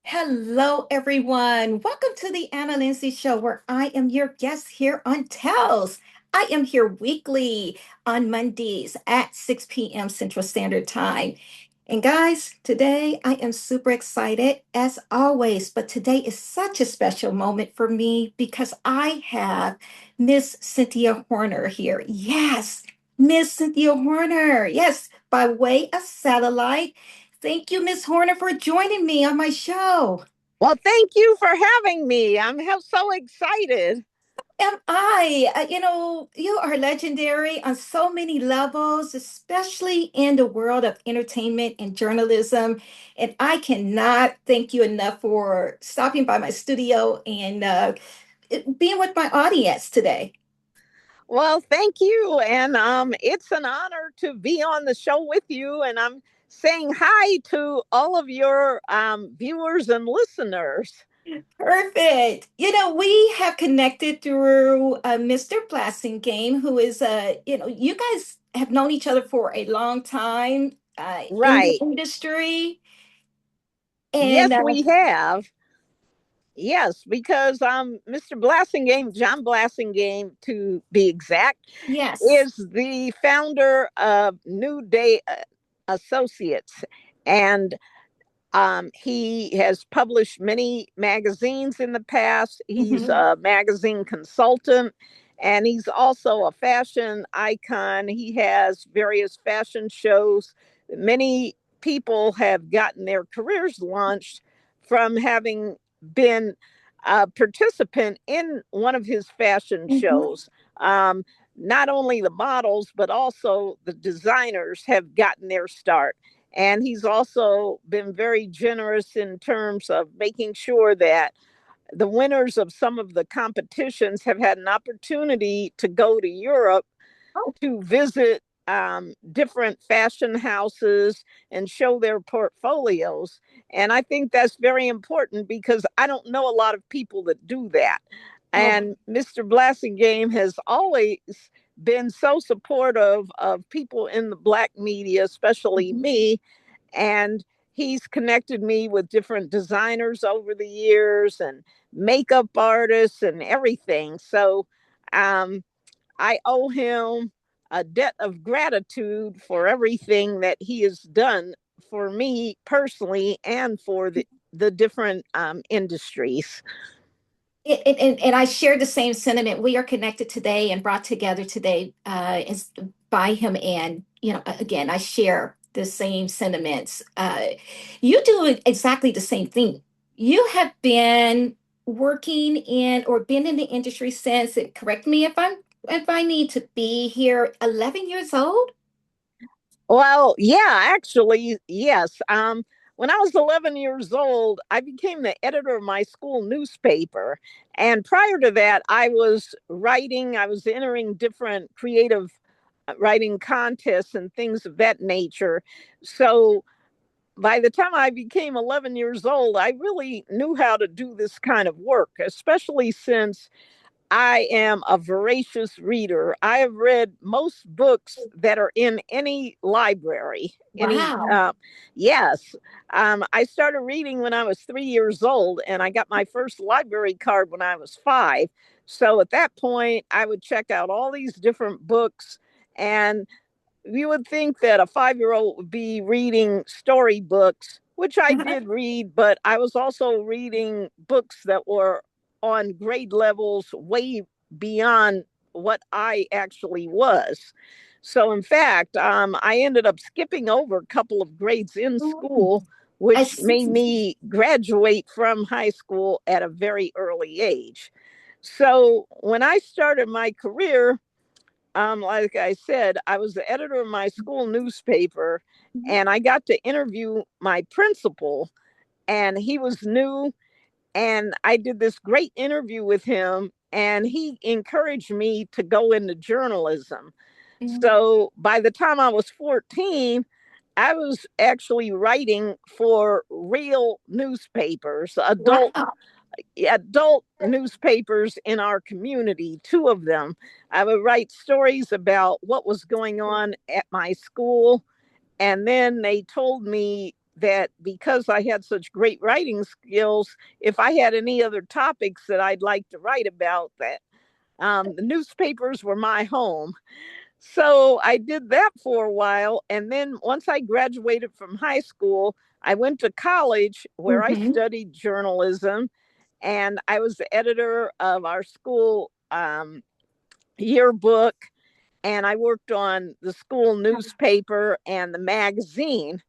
Hello, everyone. Welcome to the Anna Lindsay Show, where I am your guest here on Tells. I am here weekly on Mondays at 6 p.m. Central Standard Time. And guys, today I am super excited as always, but today is such a special moment for me because I have Miss Cynthia Horner here. Yes, Miss Cynthia Horner. Yes, by way of satellite. Thank you, Miss Horner, for joining me on my show. Well, thank you for having me. So excited. Am I? You are legendary on so many levels, especially in the world of entertainment and journalism. And I cannot thank you enough for stopping by my studio and being with my audience today. Well, thank you. And it's an honor to be on the show with you. And I'm saying hi to all of your viewers and listeners. Perfect. We have connected through Mr. Game, who is you guys have known each other for a long time in the Right. industry. And Yes, we have. Yes, because Mr. Blassingame, John Blassingame to be exact, yes. is the founder of New Day Associates. And he has published many magazines in the past. He's Mhm. a magazine consultant and he's also a fashion icon. He has various fashion shows. Many people have gotten their careers launched from having been a participant in one of his fashion Mhm. shows. Um, Not only the models, but also the designers have gotten their start. And he's also been very generous in terms of making sure that the winners of some of the competitions have had an opportunity to go to Europe Oh, to visit different fashion houses and show their portfolios. And I think that's very important because I don't know a lot of people that do that. oh. And Mr. Blassingame has always been so supportive of people in the Black media, especially Mhm. me. And he's connected me with different designers over the years and makeup artists and everything. So um, I owe him a debt of gratitude for everything that he has done for me personally and for the different industries. And I share the same sentiment. We are connected today and brought together today is by him. And, again, I share the same sentiments. You do exactly the same thing. You have been working in or been in the industry since, and correct me if I need to be here, 11 years old. Well, yeah, actually, yes. When I was 11 years old, I became the editor of my school newspaper. And prior to that, I was entering different creative writing contests and things of that nature. So by the time I became 11 years old, I really knew how to do this kind of work, especially since I am a voracious reader. I have read most books that are in any library. Wow. Yes. I started reading when I was 3 years old, and I got my first library card when I was five. So at that point, I would check out all these different books, and you would think that a 5 year old would be reading storybooks, which I did read, but I was also reading books that were on grade levels way beyond what I actually was. So, in fact, I ended up skipping over a couple of grades in school, I which see. made me graduate from high school at a very early age. So, when I started my career, like I said, I was the editor of my school newspaper, and I got to interview my principal, and he was new. And I did this great interview with him, and he encouraged me to go into journalism. So by the time I was 14, I was actually writing for real newspapers, Wow. adult newspapers in our community, two of them. I would write stories about what was going on at my school. And then they told me that because I had such great writing skills, if I had any other topics that I'd like to write about, that the newspapers were my home. So I did that for a while. And then once I graduated from high school, I went to college where I Mm-hmm. studied journalism, and I was the editor of our school yearbook, and I worked on the school newspaper and the magazine.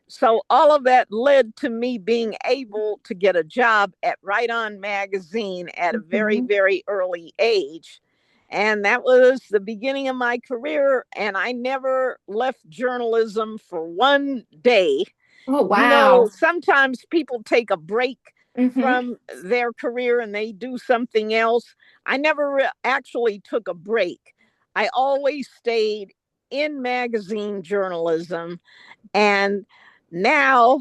So all of that led to me being able to get a job at Right On Magazine at a very, Mm-hmm. very early age. And that was the beginning of my career. And I never left journalism for one day. Oh, You know, wow. sometimes people take a break Mm-hmm. from their career and they do something else. I never actually took a break. I always stayed in magazine journalism. And now,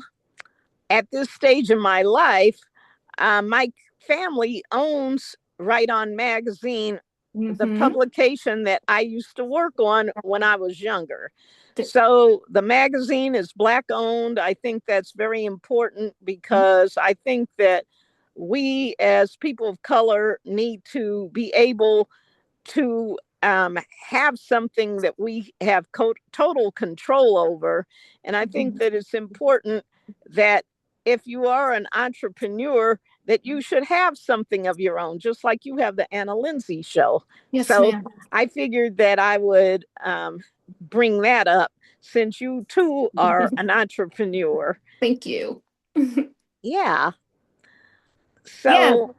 at this stage in my life, my family owns Right On Magazine, the Mm-hmm. publication that I used to work on when I was younger. So the magazine is Black owned. I think that's very important because I think that we as people of color need to be able to have something that we have total control over. And I think that it's important that if you are an entrepreneur, that you should have something of your own, just like you have the Anna Lindsay show. Yes, So ma'am. I figured that I would bring that up since you too are an entrepreneur. Thank you. Yeah. Yeah, So,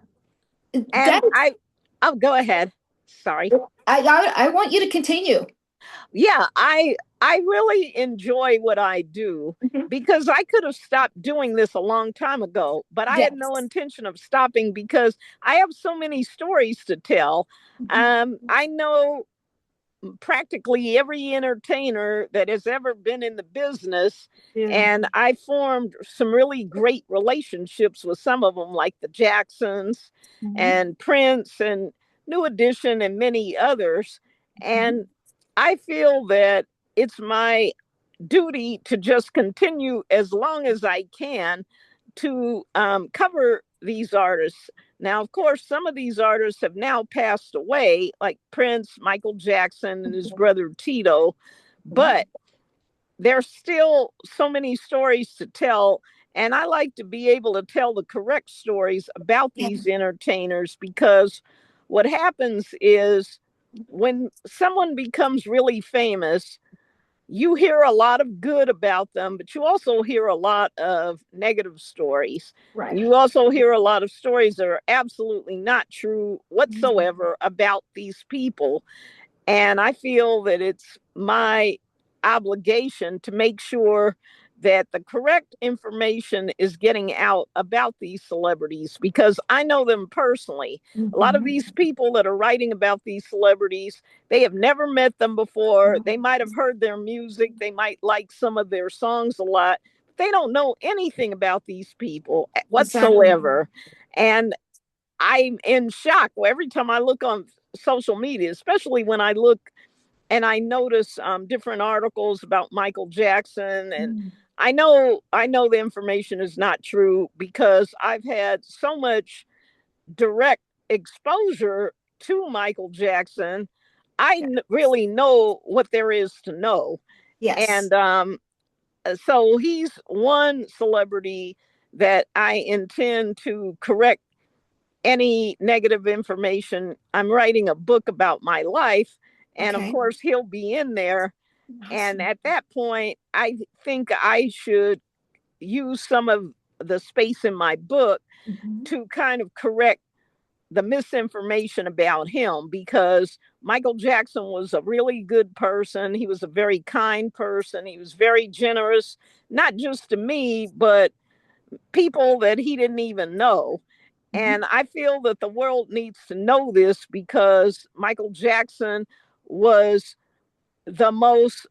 that and I'll go ahead. Sorry. I want you to continue. Yeah, I really enjoy what I do Mhm. because I could have stopped doing this a long time ago, but I had no Yes. intention of stopping because I have so many stories to tell. Mhm. I know practically every entertainer that has ever been in the business. Yeah. And I formed some really great relationships with some of them, like the Jacksons Mhm. and Prince and New Edition and many others. And I feel that it's my duty to just continue as long as I can to cover these artists. Now, of course, some of these artists have now passed away, like Prince, Micheal Jackson, and his brother Tito, Mhm. but there's still so many stories to tell. And I like to be able to tell the correct stories about Yeah. these entertainers because what happens is when someone becomes really famous, you hear a lot of good about them, but you also hear a lot of negative stories. Right. And you also hear a lot of stories that are absolutely not true Mhm. whatsoever about these people. And I feel that it's my obligation to make sure that the correct information is getting out about these celebrities because I know them personally. A lot of Mhm. these people that are writing about these celebrities, they have never met them before. They might have heard their music, they might like some of their songs a lot. They don't know anything about these people Exactly. whatsoever. And I'm in shock every time I look on social media, especially when I look and I notice different articles about Micheal Jackson, and Mm. I know the information is not true because I've had so much direct exposure to Micheal Jackson. I Yeah. really know what there is to know, Yes. and so he's one celebrity that I intend to correct any negative information. I'm writing a book about my life, and of Okay. course, he'll be in there. And Awesome. at that point, I think I should use some of the space in my book Mhm. to kind of correct the misinformation about him because Micheal Jackson was a really good person. He was a very kind person. He was very generous, not just to me, but people that he didn't even know. Mhm. And I feel that the world needs to know this because Micheal Jackson was the most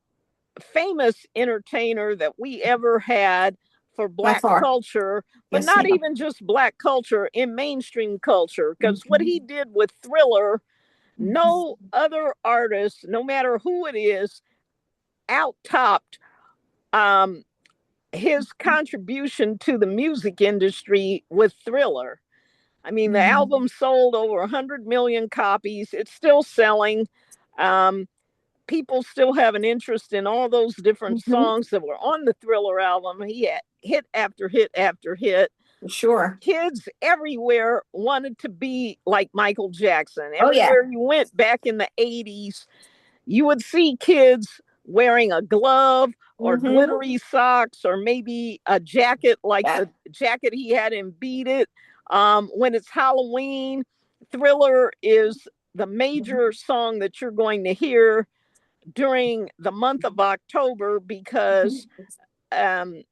famous entertainer that we ever had for By Black far. culture, but Yes, not ma'am. even just Black culture, in mainstream culture. Because what he Mhm. did with Thriller, Mhm. no other artist, no matter who it is, out topped um, his contribution to the music industry with Thriller. I mean, the album sold over 100 million copies. It's still selling. Um, People still have an interest in all those different Mhm. songs that were on the Thriller album. He had hit after hit after hit. Sure. Kids everywhere wanted to be like Michael Jackson. Oh, yeah. Everywhere you went back in the 80s, you would see kids wearing a glove or Hmm. glittery socks or maybe a jacket like Yeah. the jacket he had in Beat It. When it's Halloween, Thriller is the major song that you're going to hear during the month of October because um,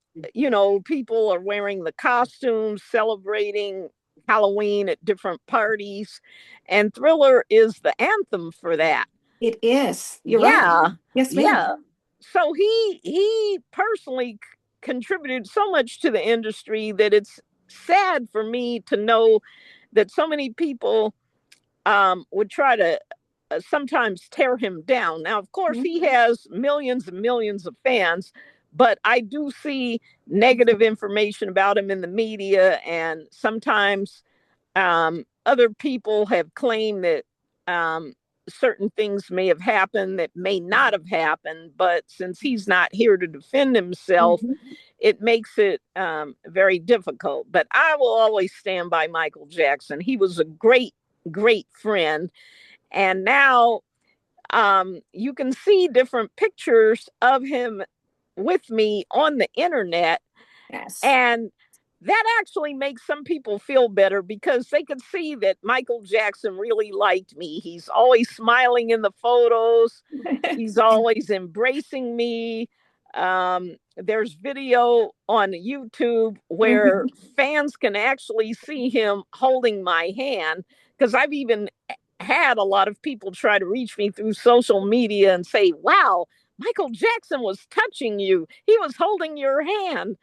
people are wearing the costumes, celebrating Halloween at different parties, and Thriller is the anthem for that. It is. You're right. Yeah, Yes, ma'am. yeah. So he personally contributed so much to the industry that it's sad for me to know that so many people would try to sometimes tear him down. Now, of course, he has millions and millions of fans, but I do see negative information about him in the media, and sometimes other people have claimed that certain things may have happened that may not have happened, but since he's not here to defend himself, Mhm. it makes it very difficult. But I will always stand by Michael Jackson. He was a great, great friend. And now you can see different pictures of him with me on the internet. Yes. And that actually makes some people feel better because they could see that Michael Jackson really liked me. He's always smiling in the photos, he's always embracing me. There's video on YouTube where Mhm. fans can actually see him holding my hand because I've even had a lot of people try to reach me through social media and say, wow, Michael Jackson was touching you. He was holding your hand.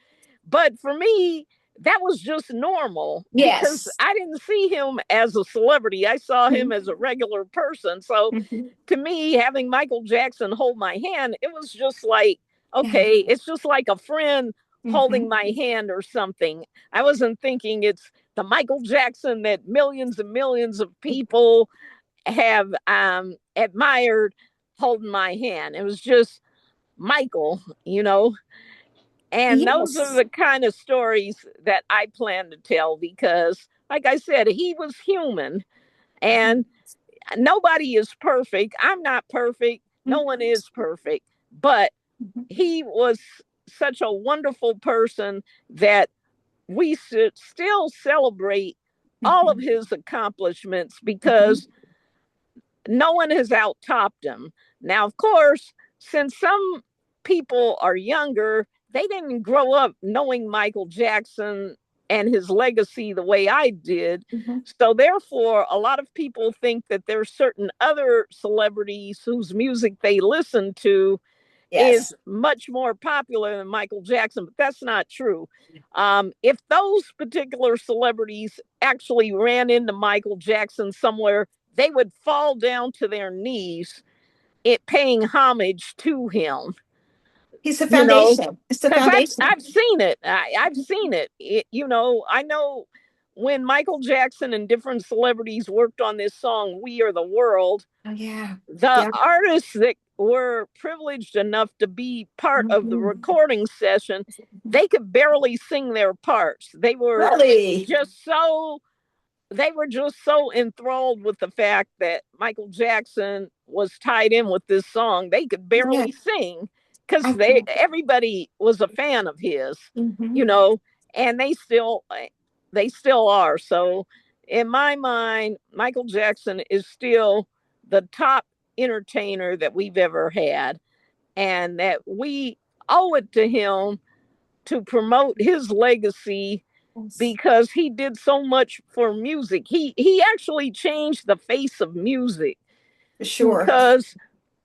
But for me, that was just normal because Yes. I didn't see him as a celebrity. I saw him Mhm. as a regular person. So Mhm. to me, having Michael Jackson hold my hand, it was just like, Yeah. okay, it's just like a friend holding Mhm. my hand or something. I wasn't thinking it's the Michael Jackson that millions and millions of people have admired holding my hand. It was just Michael. And those are Yes. the kind of stories that I plan to tell because, like I said, he was human and nobody is perfect. I'm not perfect. No one is perfect. But he was such a wonderful person that we should still celebrate all of his accomplishments because no one has out topped him. Now, of course, since some people are younger, they didn't grow up knowing Michael Jackson and his legacy the way I did. So, therefore, a lot of people think that there's certain other celebrities whose music they listen to is Yes. much more popular than Michael Jackson, but that's not true. If those particular celebrities actually ran into Michael Jackson somewhere, they would fall down to their knees it paying homage to him, He's the you know, foundation. It's the because I've foundation. I've seen it. I've seen it. I know when Michael Jackson and different celebrities worked on this song, "We Are the World," Oh, yeah. the Yeah. artists that were privileged enough to be part of the Mhm. recording session, they could barely sing their parts. Really? Just so they were just so enthralled with the fact that Michael Jackson was tied in with this song. They could Yeah. barely sing because I, everybody was a fan of his, you mhm. know, and they still are. So in my mind, Michael Jackson is still the top entertainer that we've ever had, and that we owe it to him to promote his legacy Yes. because he did so much for music. He actually changed the face of music For sure. because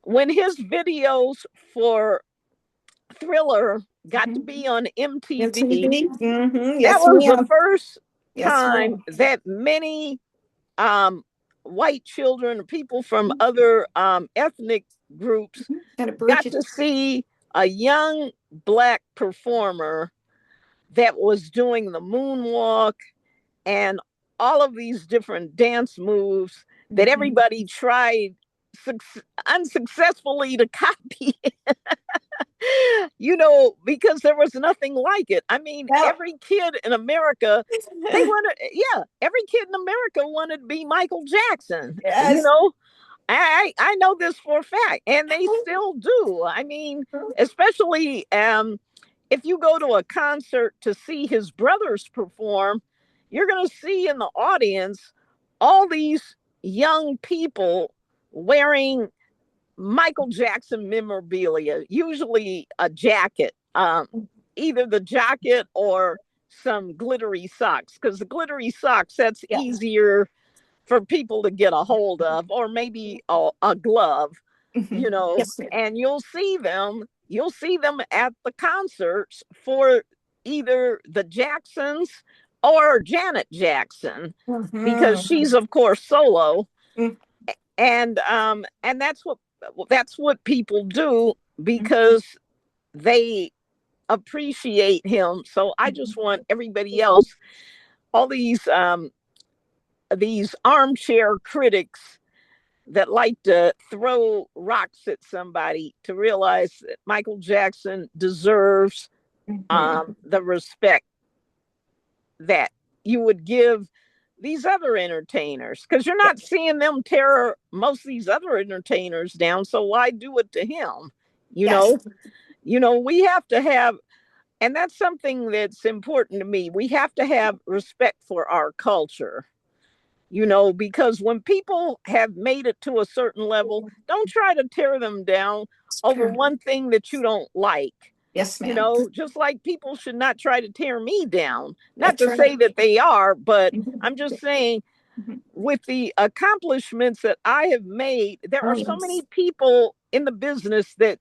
when his videos for Thriller got to Mhm. be on MTV, MTV. that Yes, was the ma'am. first Yes, time ma'am. that many um, white children, people from other ethnic groups, Got a got Bridget. to see a young Black performer that was doing the moonwalk and all of these different dance moves that everybody tried unsuccessfully to copy. Because there was nothing like it. I mean, Well, every kid in America, every kid in America wanted to be Michael Jackson. yes. I know this for a fact, and they still do. I mean, especially if you go to a concert to see his brothers perform, you're going to see in the audience all these young people wearing Michael Jackson memorabilia, usually a jacket, either the jacket or some glittery socks, because the glittery socks, that's Yeah. easier for people to get a hold of, or maybe a glove, Yes, ma'am. and you'll see them at the concerts for either the Jacksons or Janet Jackson, because she's of course solo. And that's what people do because they appreciate him. So I just want everybody else, all these armchair critics that like to throw rocks at somebody, to realize that Michael Jackson deserves the respect that you would give these other entertainers, because you're not seeing them tear most of these other entertainers down. So why do it to him? You Yes. know, we have to have, and that's something that's important to me. We have to have respect for our culture, because when people have made it to a certain level, don't try to tear them down over one thing that you don't like. Yes, ma'am. Just like people should not try to tear me down. Not That's to say right. that they are, but I'm just Mhm. saying, with the accomplishments that I have made, there Oh, are so yes. many people in the business that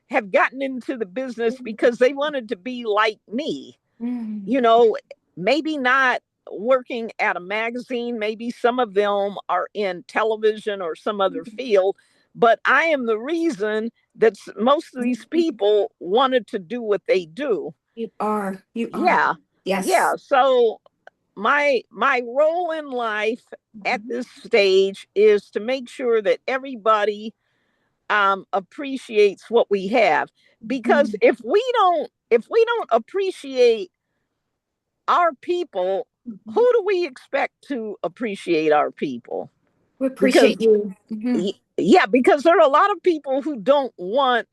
have gotten into the business because they wanted to be like me. Mm. You know, Maybe not working at a magazine, maybe some of them are in television or some other field, but I am the reason that most of these people wanted to do what they do. You are. You are. Yeah. Yes. Yeah. So my role in life at this stage is to make sure that everybody appreciates what we have, because if we don't appreciate our people, who do we expect to appreciate our people? We Because appreciate you. yeah, because there are a lot of people who don't want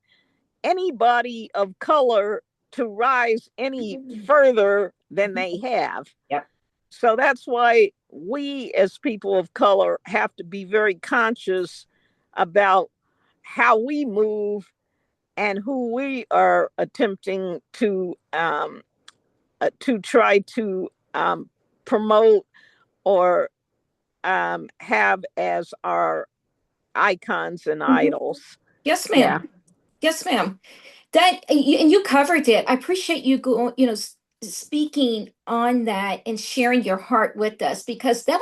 anybody of color to rise any further than they have. Yep. So that's why we as people of color have to be very conscious about how we move and who we are attempting to try to promote or have as our icons and idols. Yes, ma'am. Yeah. Yes, ma'am. And you covered it. I appreciate you speaking on that and sharing your heart with us, because that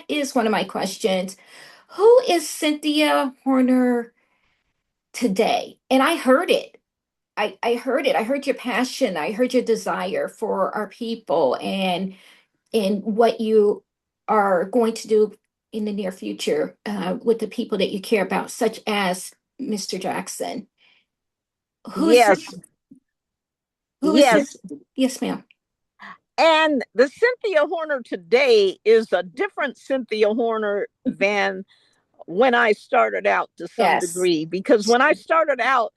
is one of my questions. Who is Cynthia Horner today? And I heard it. I heard it. I heard your passion. I heard your desire for our people and what you are going to do in the near future with the people that you care about, such as Mr. Jackson. Who is Yes. who is Yes. this? Yes, ma'am. And the Cynthia Horner today is a different Cynthia Horner than when I started out, to some Yes. degree, because when I started out,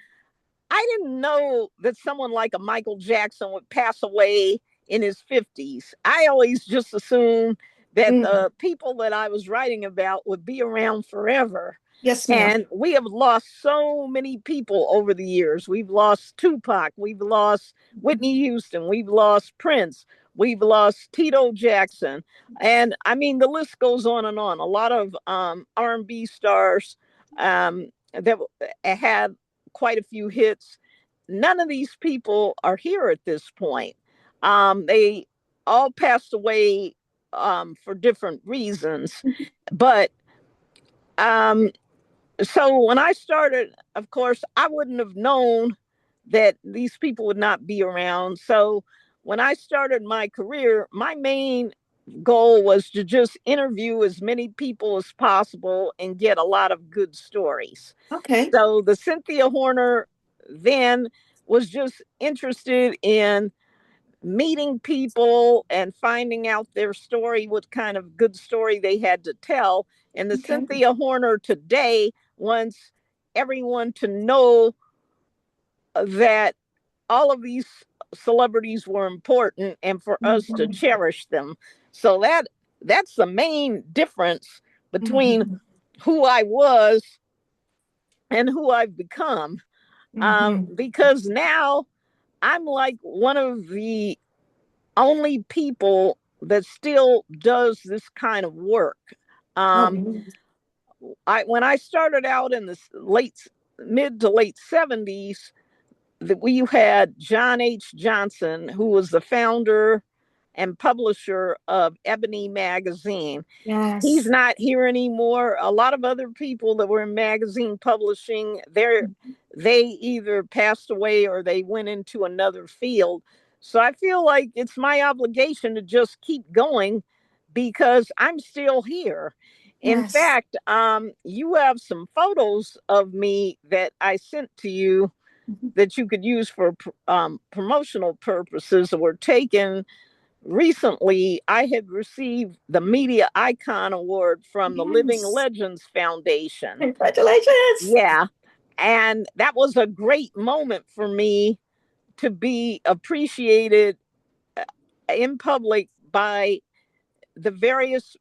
I didn't know that someone like a Michael Jackson would pass away in his 50s. I always just assumed that Mm. the people that I was writing about would be around forever. Yes, ma'am. And we have lost so many people over the years. We've lost Tupac, we've lost Whitney Houston, we've lost Prince, we've lost Tito Jackson, and I mean the list goes on and on. A lot of R&B stars that had quite a few hits. None of these people are here at this point. They all passed away for different reasons, but um, so when I started, of course, I wouldn't have known that these people would not be around. So when I started my career, my main goal was to just interview as many people as possible and get a lot of good stories. Okay. So the Cynthia Horner then was just interested in meeting people and finding out their story, what kind of good story they had to tell. And the Okay. Cynthia Horner today wants everyone to know that all of these celebrities were important and for us to Mhm. cherish them. So that's the main difference between Mhm. who I was and who I've become. Mhm. Because now I'm like one of the only people that still does this kind of work. Um, Oh, I when I started out in the late mid to late 70s, that we had John H. Johnson, who was the founder and publisher of Ebony magazine. He's yes. not here anymore. A lot of other people that were in magazine publishing, they either passed away or they went into another field. So I feel like it's my obligation to just keep going because I'm still here. In Yes. fact, you have some photos of me that I sent to you Mhm. that you could use for promotional purposes that were taken recently. I had received the Media Icon Award from the Living Yes. Legends Foundation. Congratulations. Yeah. And that was a great moment for me to be appreciated in public by the various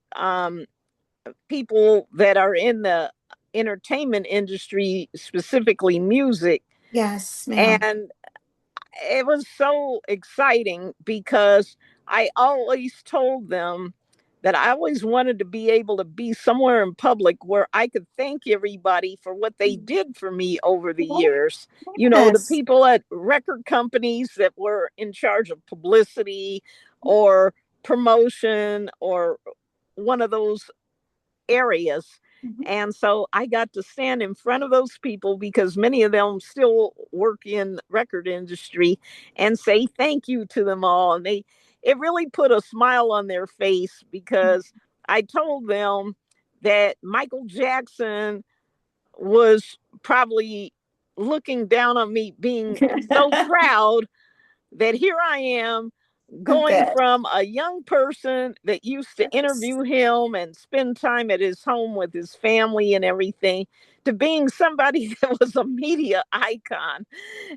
people that are in the entertainment industry, specifically music. Yes, ma'am. And it was so exciting because I always told them that I always wanted to be able to be somewhere in public where I could thank everybody for what they did for me over the years. You know, the Yes. people at record companies that were in charge of publicity or promotion or one of those areas. Mhm. And so I got to stand in front of those people because many of them still work in record industry and say thank you to them all. And it really put a smile on their face because I told them that Michael Jackson was probably looking down on me being so proud that here I am I'm going good. from a young person that used to Yes. interview him and spend time at his home with his family and everything to being somebody that was a media icon,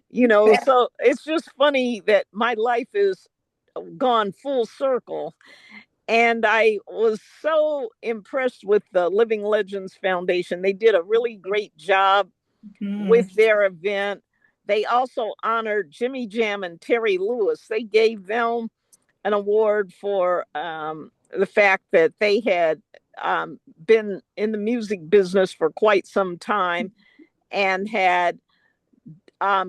you know. Yeah. So it's just funny that my life is gone full circle. And I was so impressed with the Living Legends Foundation. They did a really great job with Mhm. their event. They also honored Jimmy Jam and Terry Lewis. They gave them an award for the fact that they had been in the music business for quite some time and had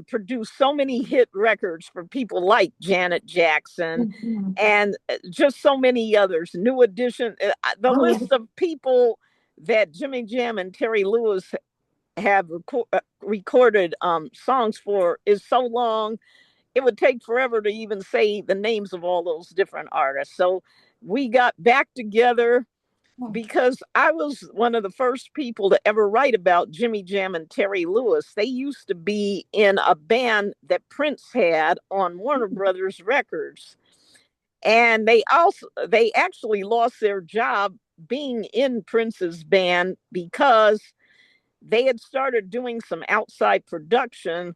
produced so many hit records for people like Janet Jackson Mhm. and just so many others. New Edition, the Oh, yeah. list of people that Jimmy Jam and Terry Lewis have recorded songs for is so long, it would take forever to even say the names of all those different artists. So we got back together Oh. because I was one of the first people to ever write about Jimmy Jam and Terry Lewis. They used to be in a band that Prince had on Warner Brothers Records. And they actually lost their job being in Prince's band because they had started doing some outside production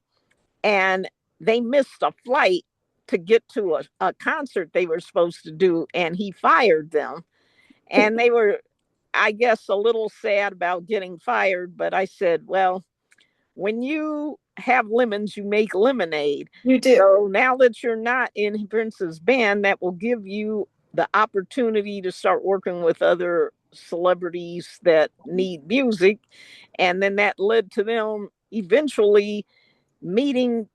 and they missed a flight to get to a concert they were supposed to do, and he fired them. And they were, I guess, a little sad about getting fired, but I said, well, when you have lemons, you make lemonade. You do. So now that you're not in Prince's band, that will give you the opportunity to start working with other celebrities that need music. And then that led to them eventually meeting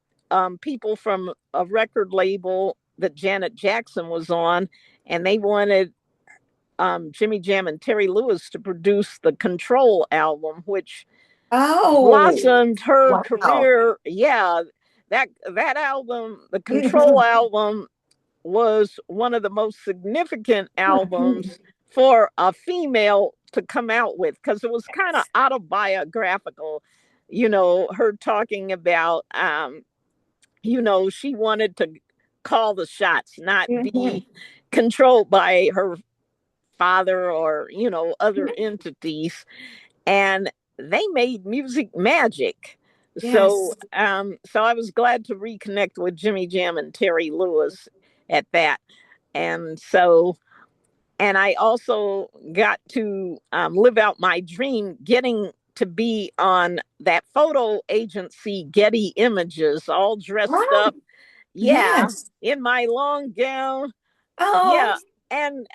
people from a record label that Janet Jackson was on, and they wanted Jimmy Jam and Terry Lewis to produce the Control album, which Oh, blossomed her wow. career. Yeah, that album, the Control Mhm. album, was one of the most significant Mhm. albums for a female to come out with, because it was kind of Yes. autobiographical. Her talking about, she wanted to call the shots, not Mhm. be controlled by her father or other entities. And they made music magic. So Yes. so I was glad to reconnect with Jimmy Jam and Terry Lewis at that. And I also got to live out my dream, getting to be on that photo agency Getty Images, all dressed Oh, up, yeah, yes. in my long gown. Oh, Yeah. And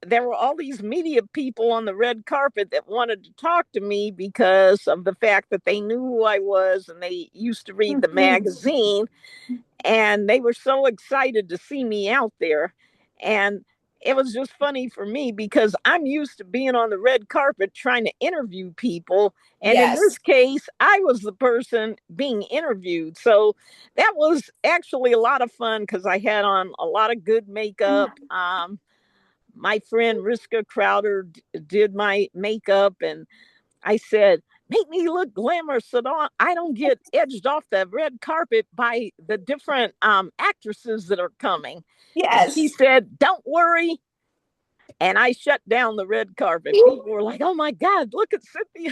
there were all these media people on the red carpet that wanted to talk to me because of the fact that they knew who I was and they used to read the mhm. magazine, and they were so excited to see me out there. And it was just funny for me because I'm used to being on the red carpet trying to interview people. And in this Yes. case, I was the person being interviewed. So that was actually a lot of fun because I had on a lot of good makeup. My friend Riska Crowder did my makeup, and I said, make me look glamorous so I don't get edged off the red carpet by the different actresses that are coming. And she Yes. said, don't worry. And I shut down the red carpet. People were like, oh my God, look at Cynthia.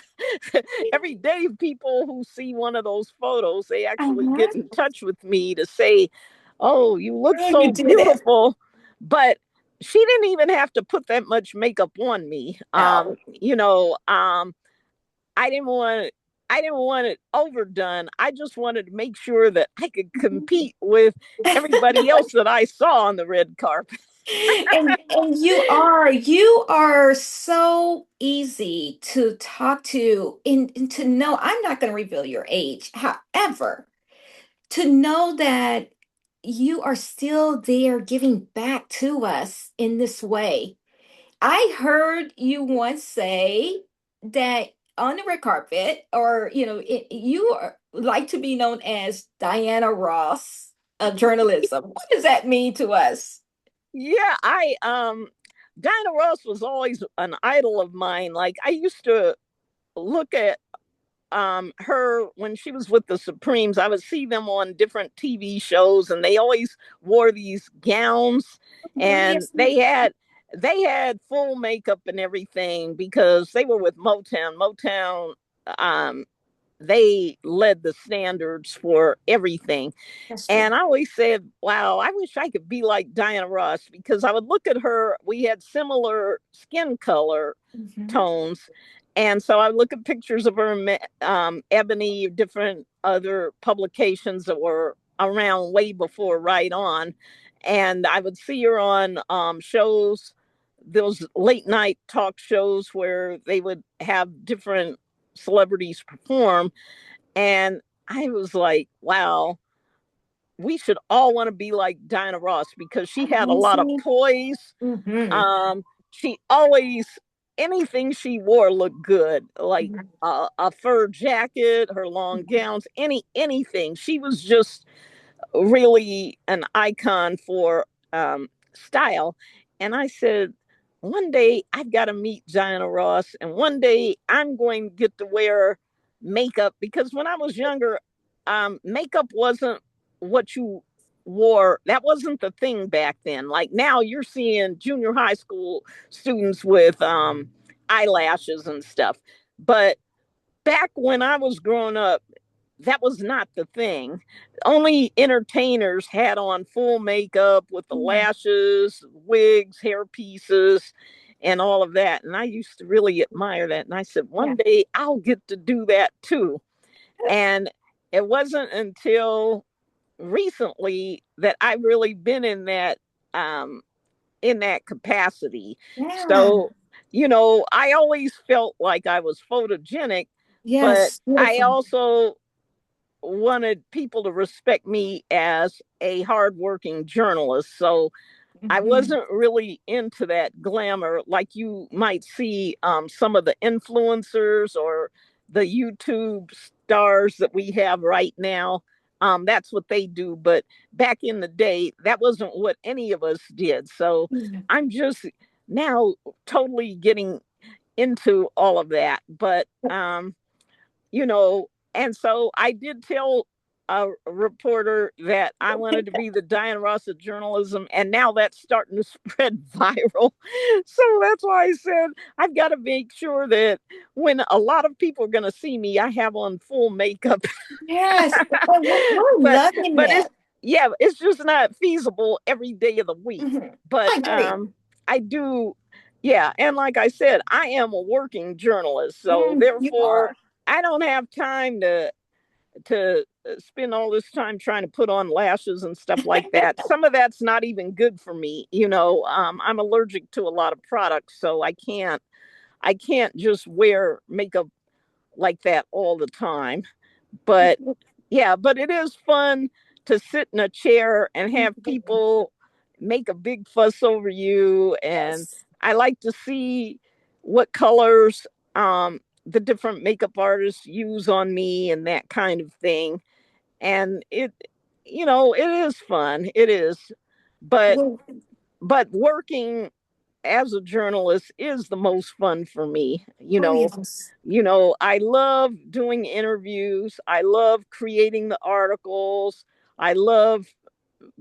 Every day, people who see one of those photos, they actually Uh-huh. get in touch with me to say, oh, you look Oh, you so did it. beautiful. But she didn't even have to put that much makeup on me. No. I didn't want it. I didn't want it overdone. I just wanted to make sure that I could compete with everybody else that I saw on the red carpet. And you are so easy to talk to and to know I'm not going to reveal your age. However, to know that you are still there giving back to us in this way. I heard you once say that on the red carpet, or like to be known as Diana Ross of journalism. What does that mean to us? Yeah, I Dinah Ross was always an idol of mine. Like, I used to look at her when she was with the Supremes. I would see them on different TV shows, and they always wore these gowns, Mhm. and Yes. they had full makeup and everything because they were with Motown. um they led the standards for everything. That's true. And I always said, wow, I wish I could be like Diana Ross, because I would look at her. We had similar skin color Mhm. tones. And so I look at pictures of her in Ebony, different other publications that were around way before Right On. And I would see her on shows, those late night talk shows where they would have different celebrities perform. And I was like, wow, we should all want to be like Dinah Ross, because she had a lot of Amazing. poise. Hmm. She always, anything she wore looked good, like a fur jacket, her long gowns, anything. She was just really an icon for style. And I said, one day I've got to meet Diana Ross, and one day I'm going to get to wear makeup, because when I was younger, makeup wasn't what you wore. That wasn't the thing back then. Like, now you're seeing junior high school students with eyelashes and stuff. But back when I was growing up, that was not the thing. Only entertainers had on full makeup with the lashes, wigs, hair pieces, and all of that. And I used to really admire that. And I said, one Yeah. day I'll get to do that too. And it wasn't until recently that I've really been um, in that capacity. Yeah. So, I always felt like I was photogenic, but Yes. I Beautiful. also wanted people to respect me as a hardworking journalist. So I Hmm. wasn't really into that glamour like you might see some of the influencers or the YouTube stars that we have right now. That's what they do. But back in the day, that wasn't what any of us did. So Mhm. I'm just now totally getting into all of that. But you know, and so I did tell a reporter that I wanted to be the Diana Ross of journalism, and now that's starting to spread viral. So that's why I said I've got to make sure that when a lot of people are going to see me, I have on full makeup. Yes, and we're but loving but it's that. yeah, it's just not feasible every day of the week. Mhm. But I agree. I do, yeah, and like I said, I am a working journalist, so You therefore are. I don't have time to spend all this time trying to put on lashes and stuff like that. Some of that's not even good for me. I'm allergic to a lot of products, so I can't just wear makeup like that all the time. But yeah, but it is fun to sit in a chair and have Mhm. people make a big fuss over you. And Yes. I like to see what colors the different makeup artists use on me and that kind of thing. And it is fun. It is. But Well, but working as a journalist is the most fun for me. oh, yes. I love doing interviews. I love creating the articles. I love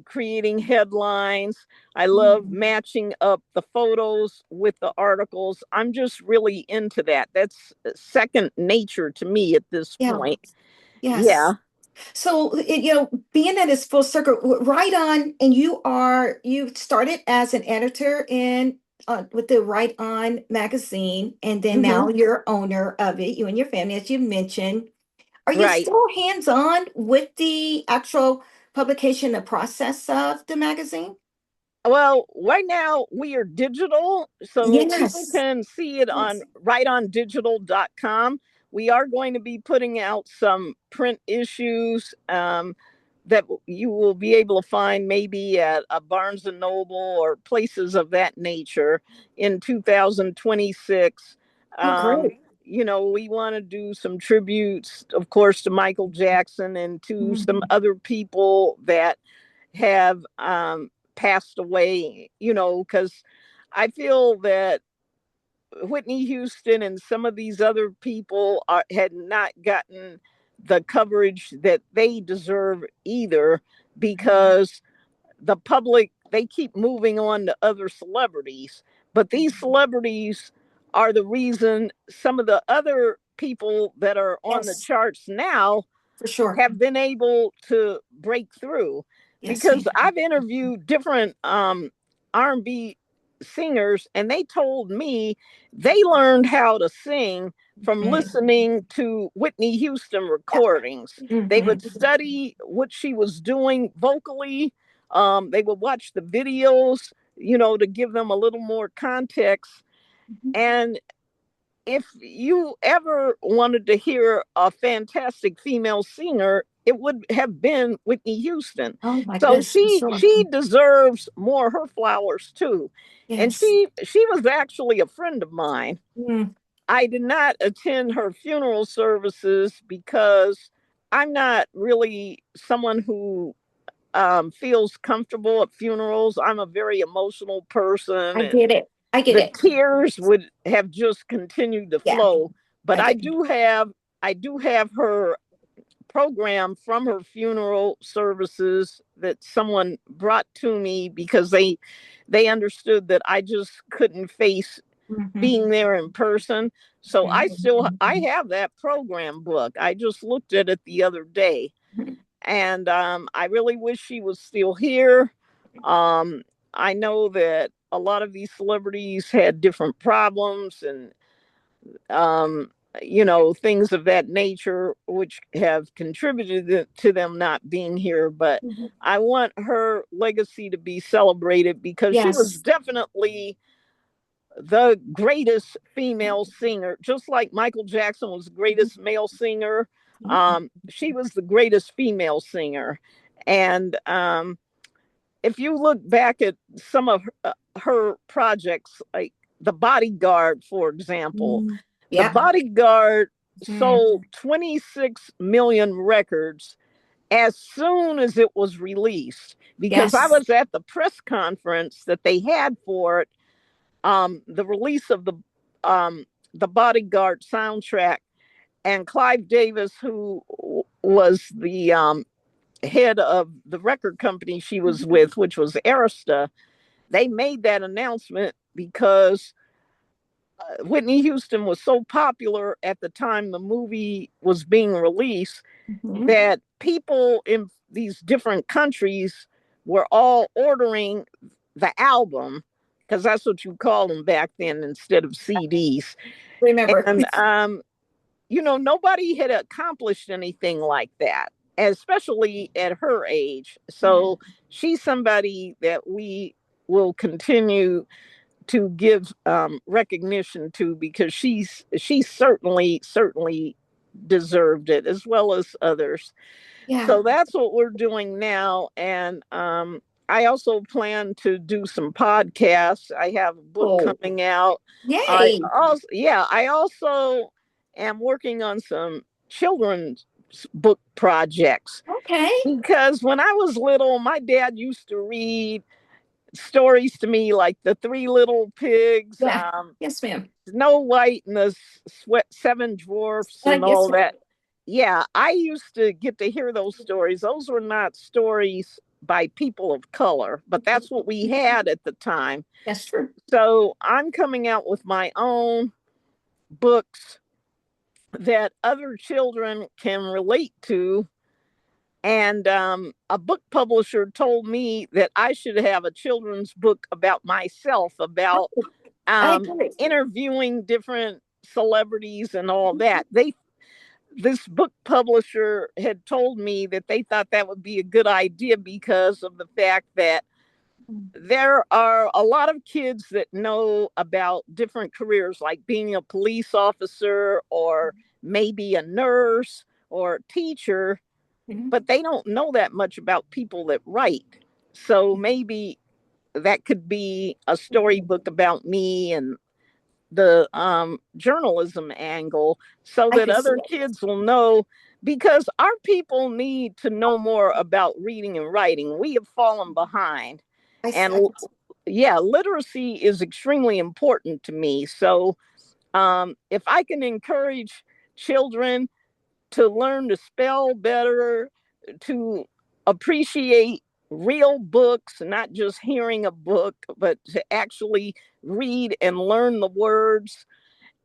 creating headlines. I love Mhm. matching up the photos with the articles. I'm just really into that. That's second nature to me at this Yeah. point. Yeah. Yes. So, being that it's full circle, right on, and you started as an editor in with the Right On magazine, and then Hmm. now you're owner of it, you and your family, as you mentioned. Are you Right. still hands-on with the actual publication, the process of the magazine? Well, right now we are digital, so people Yes. can see it on Yes. rightondigital.com. We are going to be putting out some print issues that you will be able to find maybe at a Barnes and Noble or places of that nature in 2026. Oh, Um, great. we want to do some tributes, of course, to Micheal Jackson and to some Mhm. other people that have passed away, because I feel that Whitney Houston and some of these other people had not gotten the coverage that they deserve either, because the public, they keep moving on to other celebrities, but these celebrities are the reason some of the other people that are on the Yes, charts now for sure. have been able to break through, Yes, because ma'am. I've interviewed different R&B singers, and they told me they learned how to sing from Mhm. listening to Whitney Houston recordings. They would Mhm. study what she was doing vocally. They would watch the videos, to give them a little more context. Mhm. And if you ever wanted to hear a fantastic female singer, it would have been Whitney Houston. Oh my So goodness, for she sure. she deserves more her flowers too. And Yes. she was actually a friend of mine. Mm, I did not attend her funeral services because I'm not really someone who feels comfortable at funerals. I'm a very emotional person, I and get it. I get the it. tears would have just continued to Yeah, flow. But I I get it. do have I do have her program from her funeral services that someone brought to me, because they understood that I just couldn't face Mhm. being there in person. So I Mhm. have that program book. I just looked at it the other day, Mhm. and I really wish she was still here. Um, I know that a lot of these celebrities had different problems, and um, things of that nature, which have contributed to them not being here. But Mhm. I want her legacy to be celebrated, because she was Yes. definitely the greatest female singer, just like Michael Jackson was the greatest male singer. She was the greatest female singer. And if you look back at some of her projects, like The Bodyguard, for example, Mm, The yeah. Bodyguard Mm, sold 26 million records as soon as it was released, because I Yes. was at the press conference that they had for it, the release of the Bodyguard soundtrack, and Clive Davis, who was the head of the record company she was with, which was Arista, they made that announcement because Whitney Houston was so popular at the time the movie was being released Mhm. that people in these different countries were all ordering the album, because that's what you called them back then instead of CDs. Remember. And nobody had accomplished anything like that, especially at her age. So she's somebody that we will continue to give recognition to, because she certainly deserved it, as well as others. Yeah. So that's what we're doing now. And I also plan to do some podcasts. I have a book Oh, coming out. yay. I also am working on some children's book projects, Okay. because when I was little, my dad used to read stories to me like The Three Little Pigs, Yeah. Yes, ma'am. Snow White and the Seven Dwarfs, and Yes, all ma'am. that. Yeah, I used to get to hear those stories. Those were not stories by people of color, but that's what we had at the time. That's true. So I'm coming out with my own books that other children can relate to. And a book publisher told me that I should have a children's book about myself, about Oh, I agree. interviewing different celebrities and all that. This book publisher had told me that they thought that would be a good idea, because of the fact that there are a lot of kids that know about different careers, like being a police officer or maybe a nurse or a teacher, Mhm. but they don't know that much about people that write. So maybe that could be a storybook about me and the journalism angle, so I that can see other it. kids will know, because our people need to know more about reading and writing. We have fallen behind. And I can see. yeah, literacy is extremely important to me. So if I can encourage children to learn to spell better, to appreciate real books, not just hearing a book, but to actually read and learn the words,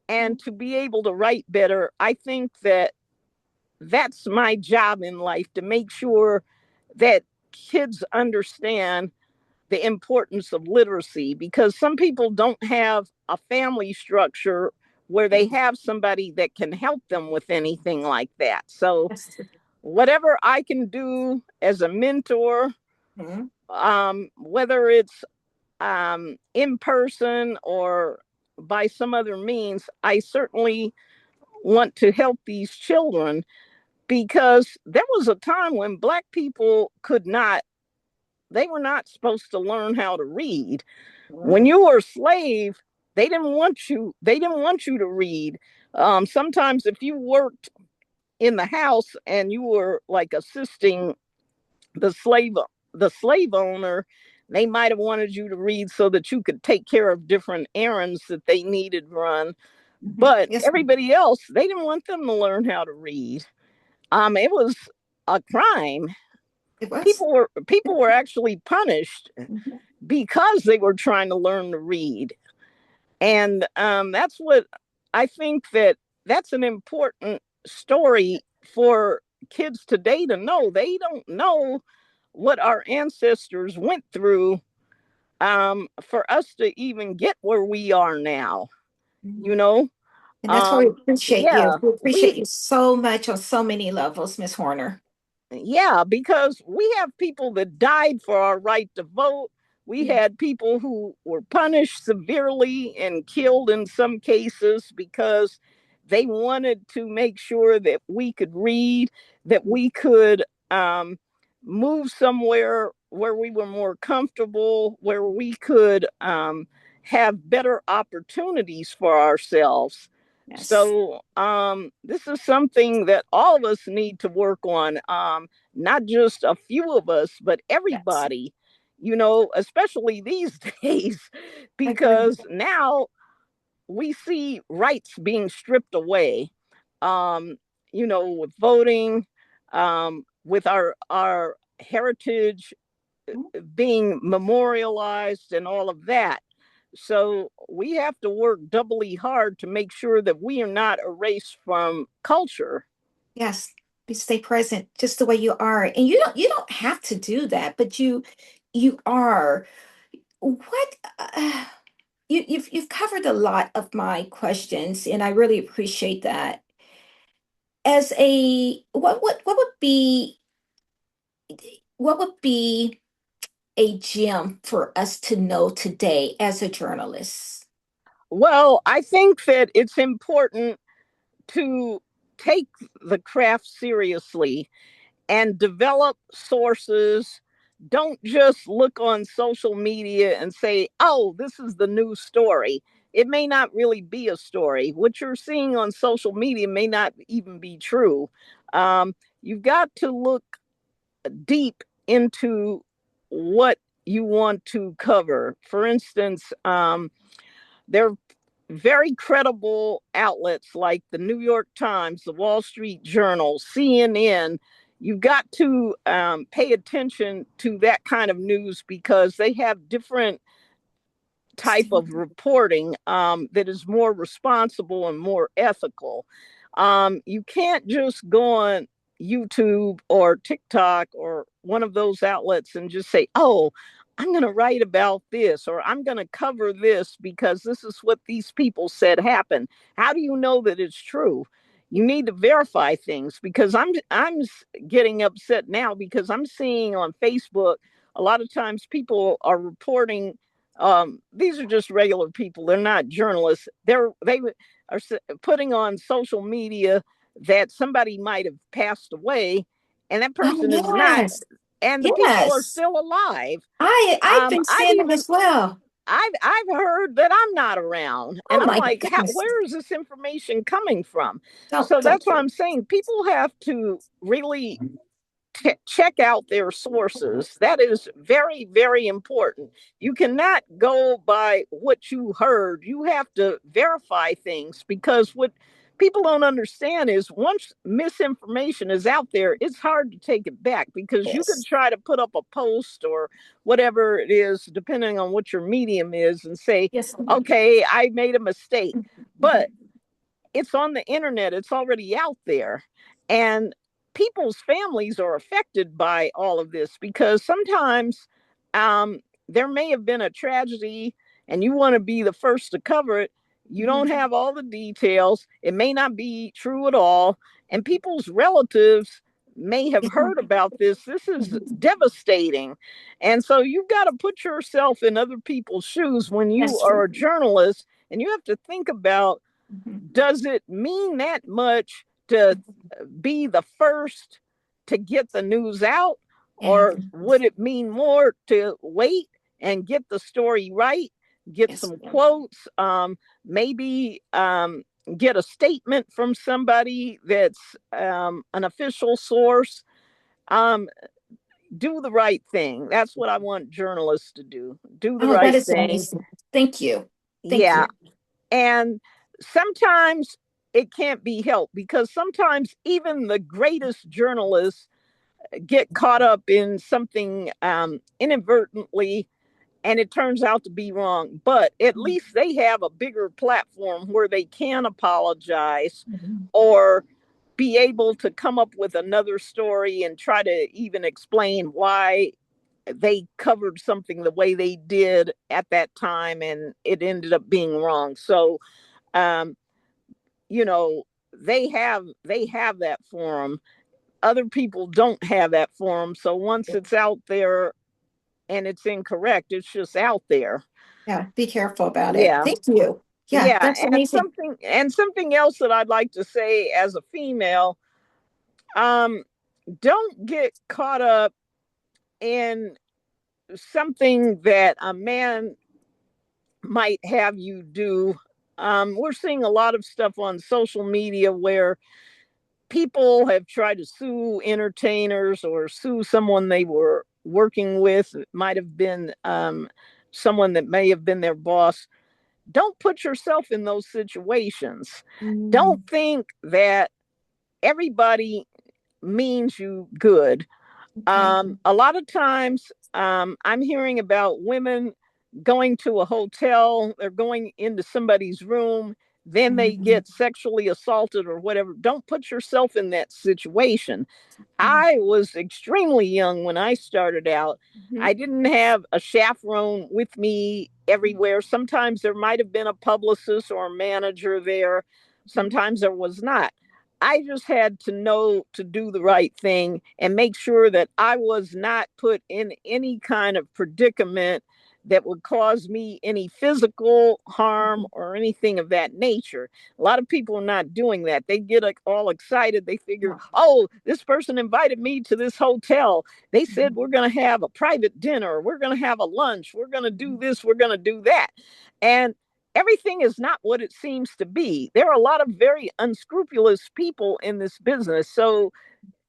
and to be able to write better. I think that that's my job in life, to make sure that kids understand the importance of literacy, because some people don't have a family structure where they have somebody that can help them with anything like that. So That's true. whatever I can do as a mentor, Mhm. whether it's in person or by some other means, I certainly want to help these children, because there was a time when Black people could not, they were not supposed to learn how to read. Mhm. When you were a slave, they didn't want you to read. Sometimes if you worked in the house and you were like assisting the slave the slave owner, they might have wanted you to read so that you could take care of different errands that they needed run. Mhm. But Yes, ma'am. everybody else, they didn't want them to learn how to read. It was a crime. It was. People were actually punished Mhm. because they were trying to learn to read. And that's what I think, that that's an important story for kids today to know. They don't know what our ancestors went through, for us to even get where we are now. Mhm. You know, And that's why we appreciate you. yeah, We appreciate you so much on so many levels, Miss Horner. because we have people that died for our right to vote. We Yeah. had people who were punished severely and killed in some cases, because they wanted to make sure that we could read, that we could move somewhere where we were more comfortable, where we could have better opportunities for ourselves. Yes. So this is something that all of us need to work on. not just a few of us, but Yes, everybody, especially these days, I agree. because now we see rights being stripped away, um, with voting, with our heritage being memorialized and all of that. So we have to work doubly hard to make sure that we are not erased from culture. Yes, stay present just the way you are. And you don't have to do that, but you are. What you've covered a lot of my questions, and I really appreciate that. As a what would be a gem for us to know today as a journalist? Well, I think that it's important to take the craft seriously and develop sources. Don't just look on social media and say, oh, this is the new story. It may not really be a story. What you're seeing on social media may not even be true. You've got to look deep into what you want to cover. For instance, there are very credible outlets like the New York Times, the Wall Street Journal, CNN. You've got to pay attention to that kind of news because they have different type of reporting that is more responsible and more ethical. You can't just go on YouTube or TikTok or one of those outlets and just say, oh, I'm going to write about this or I'm going to cover this because this is what these people said happened. How do you know that it's true? You need to verify things because I'm getting upset now because I'm seeing on Facebook a lot of times people are reporting, these are just regular people. They're not journalists. They are putting on social media that somebody might have passed away, and that Oh person is not. yes, And the people are yes. still alive. I've been I've seeing them even as well. I've heard that I'm not around, Oh and I'm my like, goodness. where is this information coming from? Don't So don't that's what I'm saying. People have to really check out their sources. That is very, very important. You cannot go by what you heard. You have to verify things because what people don't understand is once misinformation is out there, it's hard to take it back because you can yes. try to put up a post or whatever it is, depending on what your medium is, and say, Yes. okay, I made a mistake. But Mhm. it's on the internet, it's already out there. And people's families are affected by all of this because sometimes there may have been a tragedy and you want to be the first to cover it. You don't Mhm. have all the details. It may not be true at all. And people's relatives may have heard about this. This is devastating. And so you've got to put yourself in other people's shoes when you That's are true. a journalist and you have to think about, Mhm. does it mean that much to be the first to get the news out? Or And would it mean more to wait and get the story right, get yes. some quotes, maybe get a statement from somebody that's an official source? Um, do the right thing. That's what I want journalists to do. Do the Oh, that right is thing. amazing. Thank you. Thank Yeah. you. And sometimes it can't be helped because sometimes even the greatest journalists get caught up in something inadvertently and it turns out to be wrong. But at least they have a bigger platform where they can apologize Mhm. or be able to come up with another story and try to even explain why they covered something the way they did at that time and it ended up being wrong. So um, you know, they have that forum. Other people don't have that forum. So once it's out there and it's incorrect, it's just out there. Yeah, be careful about it. Yeah. Thank you. Yeah, Yeah. that's amazing. And something else that I'd like to say as a female, um, don't get caught up in something that a man might have you do. We're seeing a lot of stuff on social media where people have tried to sue entertainers or sue someone they were working with. It might have been someone that may have been their boss. Don't put yourself in those situations. Don't Mm. think that everybody means you good. Okay. A lot of times, I'm hearing about women going to a hotel, they're going into somebody's room, then they Mhm. get sexually assaulted or whatever. Don't put yourself in that situation. I was extremely young when I started out. Mhm. I didn't have a chaperone with me everywhere. Sometimes there might have been a publicist or a manager there. Sometimes there was not. I just had to know to do the right thing and make sure that I was not put in any kind of predicament that would cause me any physical harm Mhm. or anything of that nature. A lot of people are not doing that. They get like, all excited. They figure, Oh. oh, this person invited me to this hotel. They said Mhm. we're going to have a private dinner. We're going to have a lunch. We're going to do this. We're going to do that. And everything is not what it seems to be. There are a lot of very unscrupulous people in this business. So,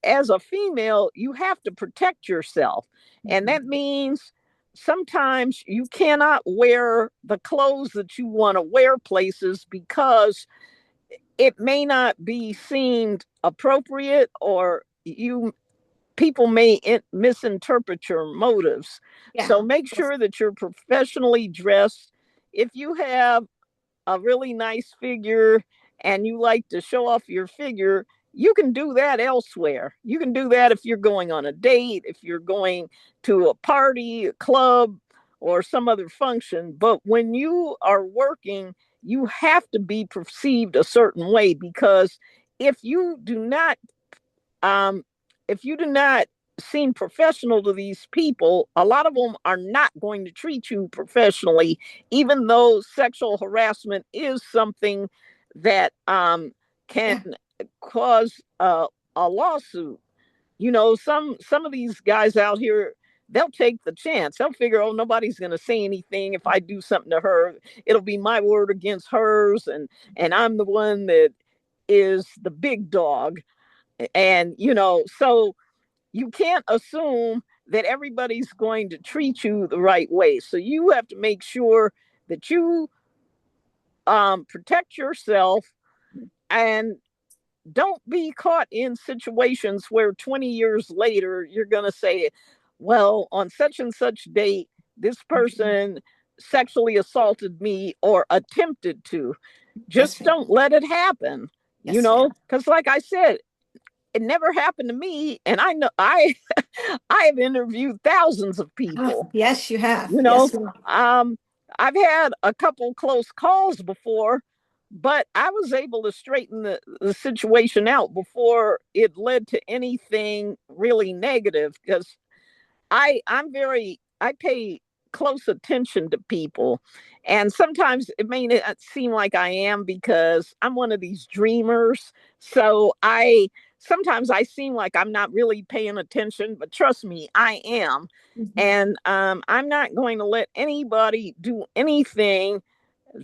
as a female, you have to protect yourself. And Mhm. that means sometimes you cannot wear the clothes that you want to wear places because it may not be seen appropriate, or you people may misinterpret your motives. Yeah. So make sure that you're professionally dressed. If you have a really nice figure and you like to show off your figure, you can do that elsewhere. You can do that if you're going on a date, if you're going to a party, a club, or some other function. But when you are working, you have to be perceived a certain way, because if you do not um, if you do not seem professional to these people, a lot of them are not going to treat you professionally, even though sexual harassment is something that can Yeah. cause a lawsuit. Some of these guys out here, they'll take the chance. They'll figure, oh, nobody's going to say anything if I do something to her. It'll be my word against hers, and I'm the one that is the big dog. And so you can't assume that everybody's going to treat you the right way. So you have to make sure that you protect yourself, and don't be caught in situations where 20 years later you're going to say, well, on such and such date, this Mhm. person sexually assaulted me or attempted to. Yes, Just ma'am. don't let it happen, Yes, ma'am. because like I said, it never happened to me, and I know I have interviewed thousands of Oh, people. yes, you have. you know Yes, ma'am. um I've had a couple close calls before, but I was able to straighten the situation out before it led to anything really negative, because I pay close attention to people. And sometimes it may not seem like I am, because I'm one of these dreamers. So I sometimes I seem like I'm not really paying attention, but trust me, I am. Mhm. And I'm not going to let anybody do anything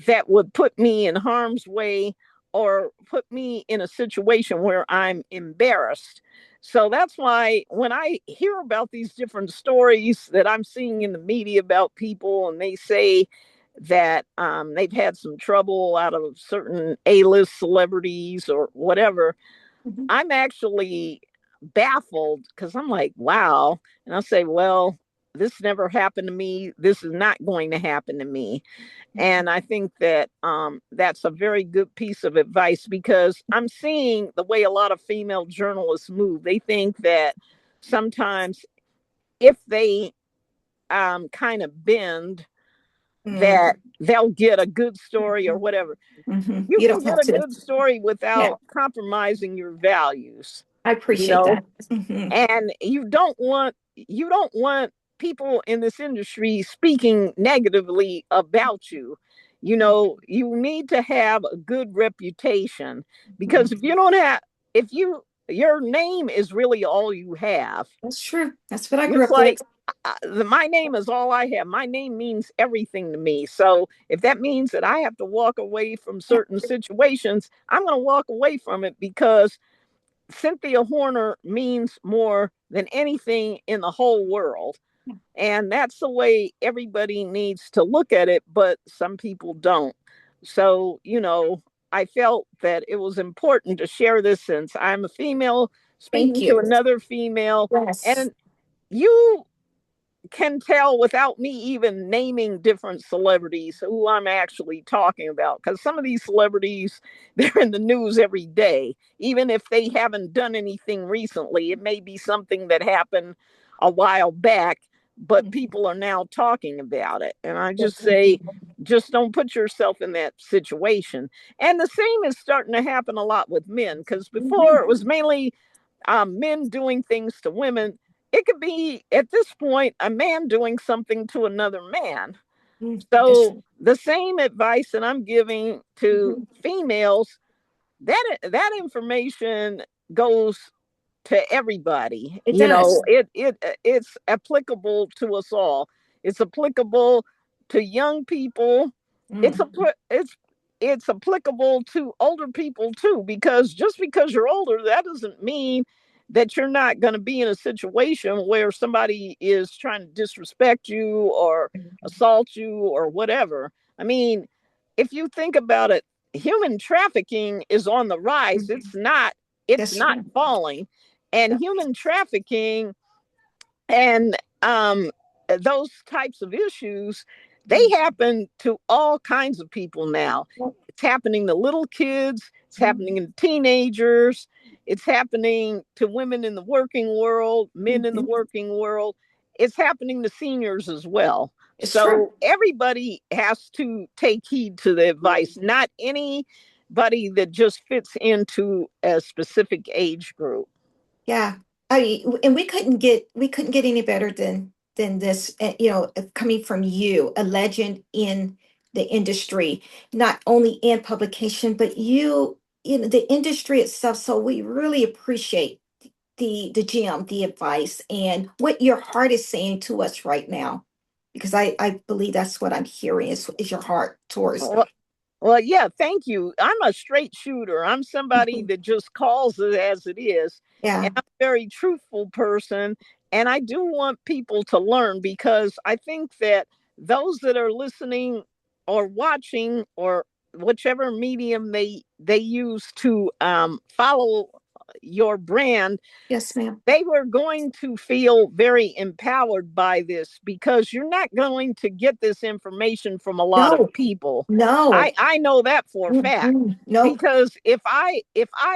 that would put me in harm's way or put me in a situation where I'm embarrassed. So that's why when I hear about these different stories that I'm seeing in the media about people, and they say that they've had some trouble out of certain A-list celebrities or whatever, Mhm. I'm actually baffled, because I'm like, wow. And I'll say, well, this never happened to me. This is not going to happen to me. And I think that that's a very good piece of advice, because I'm seeing the way a lot of female journalists move. They think that sometimes if they kind of bend, Mm. that they'll get a good story or whatever. Mhm. You You can don't get have a to. good story Yeah, without compromising your values, I you appreciate know, that. Mhm. and you don't want people in this industry speaking negatively about you. You need to have a good reputation, because Mhm. if your name is really all you have. That's true. That's what I grew It's up with. like, my name is all I have. My name means everything to me. So if that means that I have to walk away from Yeah. certain situations, I'm going to walk away from it, because Cynthia Horner means more than anything in the whole world. And that's the way everybody needs to look at it, but some people don't. So, I felt that it was important to share this since I'm a female Thank speaking to you. another female. Yes. And you can tell without me even naming different celebrities who I'm actually talking about. Because some of these celebrities, they're in the news every day. Even if they haven't done anything recently, it may be something that happened a while back, but people are now talking about it. And I just say, just don't put yourself in that situation. And the same is starting to happen a lot with men, because before it was mainly men doing things to women. It could be at this point a man doing something to another man. That's So the same advice that I'm giving to females, that information goes to everybody. it does. It's applicable to us all. It's applicable to young people. It's a Mm. it's applicable to older people too, because just because you're older, that doesn't mean that you're not going to be in a situation where somebody is trying to disrespect you or assault you or whatever. I mean, if you think about it, human trafficking is on the rise. It's That's not right. falling. And human trafficking and those types of issues, they happen to all kinds of people now. It's happening to little kids, it's happening to teenagers, it's happening to women in the working world, men in the working world, it's happening to seniors as well. It's true. So everybody has to take heed to the advice, not anybody that just fits into a specific age group. Yeah. And we couldn't get any better than this, coming from you, a legend in the industry, not only in publication, but the industry itself. So we really appreciate the gem, the advice, and what your heart is saying to us right now, because I believe that's what I'm hearing is your heart towards. Well, Well, yeah, thank you. I'm a straight shooter. I'm somebody that just calls it as it is. And Yeah. I'm a very truthful person. And I do want people to learn, because I think that those that are listening or watching or whichever medium they use to follow your brand, Yes, ma'am. they were going to feel very empowered by this, because you're not going to get this information from a lot of No, people. no. I know that for a fact, Nope. because if I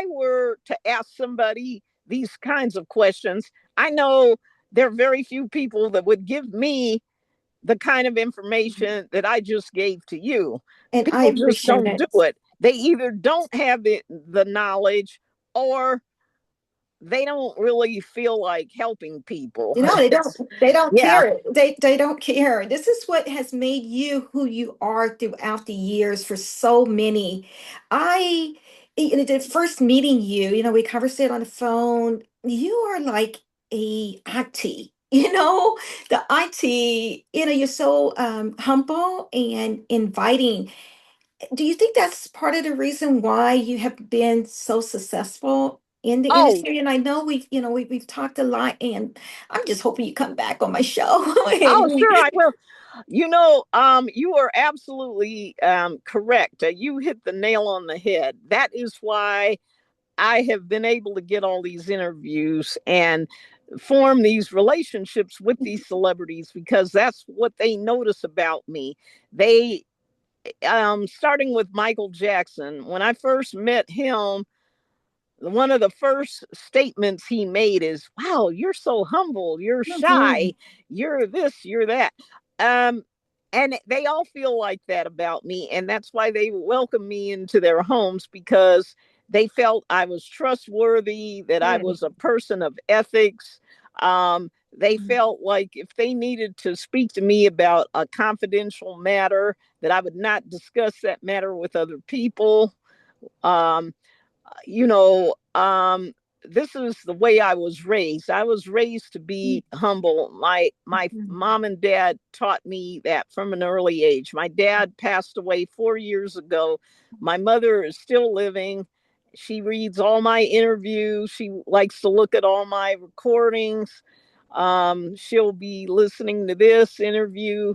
were to ask somebody these kinds of questions, I know there are very few people that would give me the kind of information that I just gave to you. And I People just appreciate don't do it. it. They either don't have the knowledge, or they don't really feel like helping people. They don't they don't Yeah. care. They don't care. This is what has made you who you are throughout the years for so many. I the first meeting you, we conversed on the phone. You are like a auntie. The auntie, you're so humble and inviting. Do you think that's part of the reason why you have been so successful in the Oh, industry? And I know we've talked a lot, and I'm just hoping you come back on my show. oh, And sure, I will. You are absolutely correct. You hit the nail on the head. That is why I have been able to get all these interviews and form these relationships with these celebrities, because that's what they notice about me. They, starting with Micheal Jackson, when I first met him, one of the first statements he made is, "Wow, you're so humble, you're shy, Mhm. you're this, you're that." Um, and they all feel like that about me, and that's why they welcome me into their homes, because they felt I was trustworthy, that I Good. was a person of ethics. They felt like if they needed to speak to me about a confidential matter, that I would not discuss that matter with other people. Um, you know, this is the way I was raised. I was raised to be humble. My mom and dad taught me that from an early age. My dad passed away 4 years ago. My mother is still living. She reads all my interviews. She likes to look at all my recordings. She'll be listening to this interview.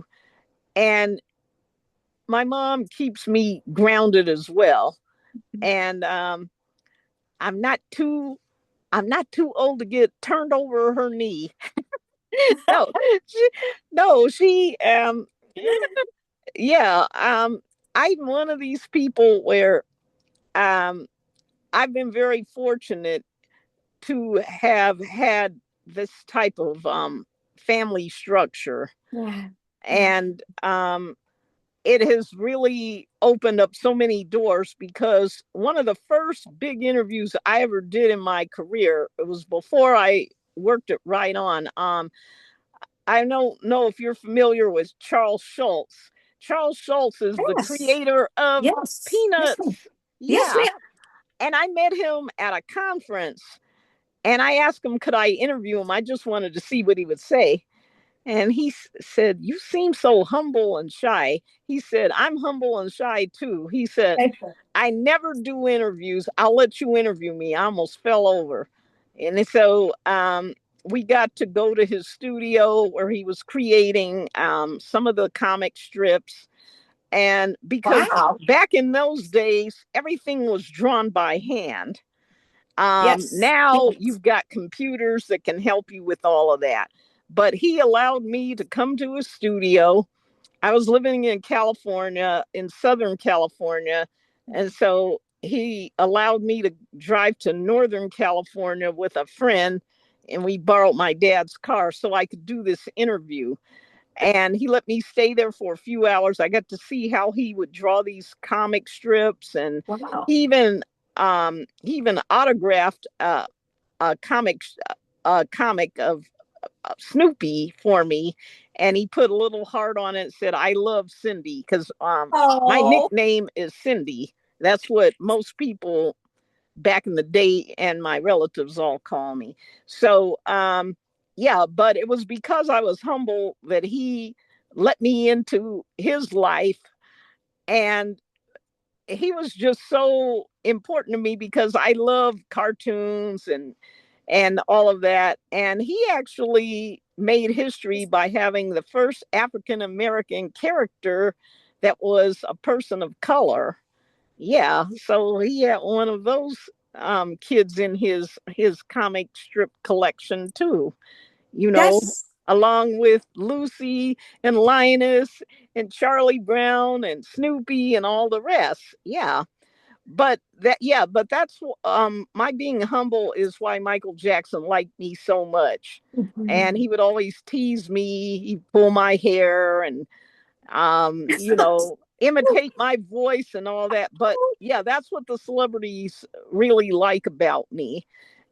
And my mom keeps me grounded as well. And I'm not too I'm not too old to get turned over her knee. No, she, no, she yeah, I'm one of these people where um I've been very fortunate to have had this type of family structure. Yeah. Yeah. And it has really opened up so many doors because one of the first big interviews I ever did in my career, it was before I worked at Right On. I don't know if you're familiar with Charles Schultz. Charles Schultz is the Yes. creator of Yes. Yes, ma'am. Peanuts. Yes, Yeah. ma'am. And I met him at a conference and I asked him, could I interview him? I just wanted to see what he would say. And he said, you seem so humble and shy. He said, I'm humble and shy too. He said, I never do interviews. I'll let you interview me. I almost fell over. And so we got to go to his studio where he was creating some of the comic strips. And because Wow. back in those days, everything was drawn by hand. Yes. Now Yes. you've got computers that can help you with all of that. But he allowed me to come to his studio. I was living in California, in Southern California. And so he allowed me to drive to Northern California with a friend. And we borrowed my dad's car so I could do this interview. And he let me stay there for a few hours. I got to see how he would draw these comic strips, and Wow. he even autographed a comic of Snoopy for me, and he put a little heart on it and said, "I love Cindy," because my Oh, nickname is Cindy. That's what most people back in the day and my relatives all call me. So yeah, but it was because I was humble that he let me into his life, and he was just so important to me because I love cartoons and all of that. And he actually made history by having the first African American character that was a person of color. Yeah, so he had one of those kids in his comic strip collection too. You know, that's along with Lucy and Linus and Charlie Brown and Snoopy and all the rest. Yeah, but that's my being humble is why Michael Jackson liked me so much. And mhm. he would always tease me, he'd pull my hair and imitate my voice and all that. But yeah, that's what the celebrities really like about me.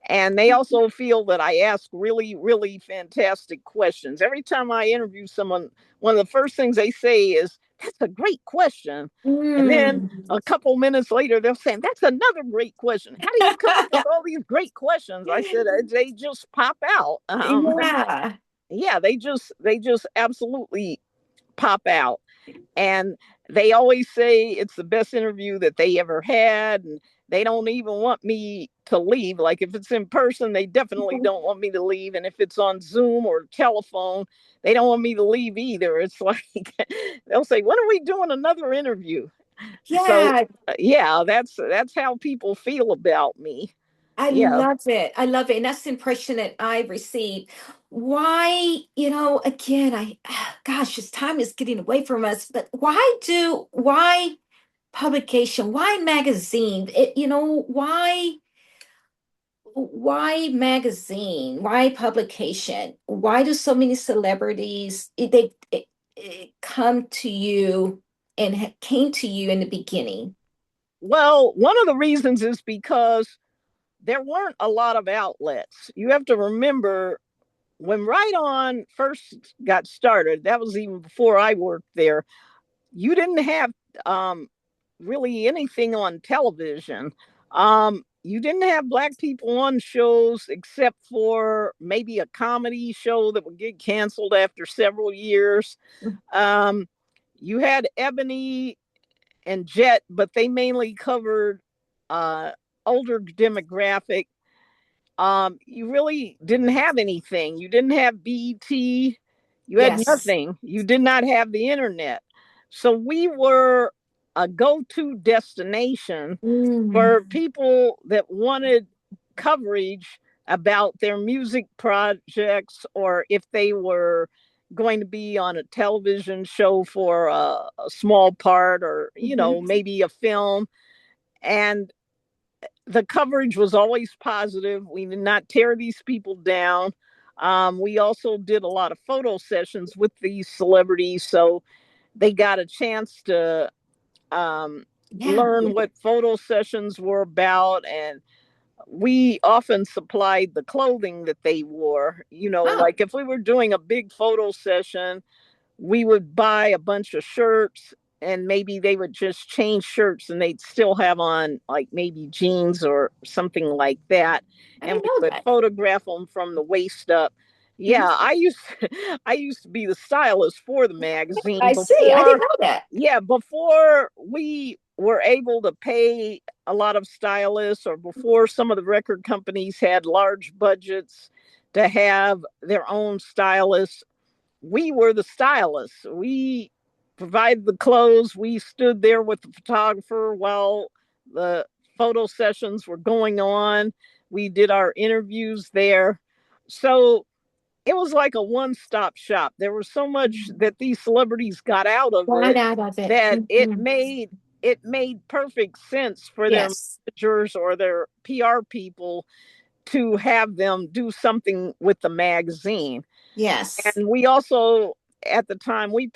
And they also feel that I ask really, really fantastic questions. Every time I interview someone, one of the first things they say is, "That's a great question." And then Mm. a couple minutes later, they'll say, "That's another great question. How do you come up with all these great questions?" I said, "They just pop out." Yeah. Yeah, they just absolutely pop out. And they always say it's the best interview that they ever had, and they don't even want me to leave. Like if it's in person, they definitely don't want me to leave, and if it's on Zoom or telephone, they don't want me to leave either. It's like they'll say, when are we doing another interview? So Yeah. yeah, that's how people feel about me. I Yeah. love it. I love it. And that's the impression that I received. Why, again, gosh, this time is getting away from us, but why publication? Why magazine? Why magazine? Why publication? Why do so many celebrities, it come to you and came to you in the beginning? Well, one of the reasons is because there weren't a lot of outlets. You have to remember when Right On first got started, that was even before I worked there, you didn't have um, really anything on television. You didn't have black people on shows except for maybe a comedy show that would get canceled after several years. Um, you had Ebony and Jet, but they mainly covered uh, older demographic, you really didn't have anything. You didn't have BET. You had Yes. nothing. You did not have the internet. So we were a go-to destination Mm. for people that wanted coverage about their music projects, or if they were going to be on a television show for a small part, or, Mhm. maybe a film. And the coverage was always positive. We did not tear these people down. We also did a lot of photo sessions with these celebrities, so they got a chance to Yeah. learn what photo sessions were about. And we often supplied the clothing that they wore. Oh, Like if we were doing a big photo session, we would buy a bunch of shirts, and maybe they would just change shirts and they'd still have on like maybe jeans or something like that. I And didn't we know would that. photograph them from the waist up. Mhm. Yeah, I used to be the stylist for the magazine I see. I didn't before. know that. Yeah, before we were able to pay a lot of stylists, or before some of the record companies had large budgets to have their own stylists, we were the stylists. We provided the clothes. We stood there with the photographer while the photo sessions were going on. We did our interviews there. So it was like a one-stop shop. There was so much that these celebrities got out of Right it out of it. that it Mhm. made it made perfect sense for their Yes. managers or their PR people to have them do something with the magazine. Yes. And we also, at the time, we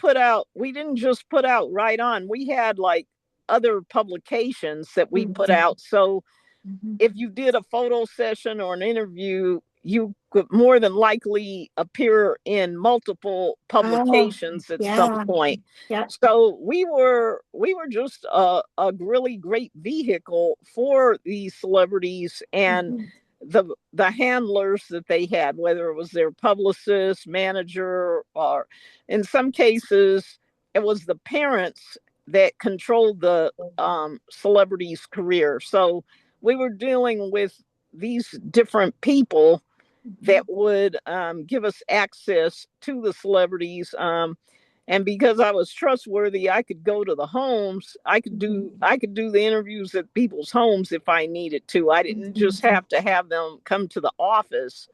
didn't just put out Right On. We had like other publications that we put Mhm. out. So Mhm. if you did a photo session or an interview, you could more than likely appear in multiple Oh, publications at some yeah. point. Yep. So we were just a really great vehicle for these celebrities and Mhm. the handlers that they had, whether it was their publicist, manager, or in some cases it was the parents that controlled the celebrity's career. So we were dealing with these different people that Mhm. would give us access to the celebrities. And because I was trustworthy, I could go to the homes. Mhm. I could do the interviews at people's homes if I needed to. I didn't just Mhm. have to have them come to the office.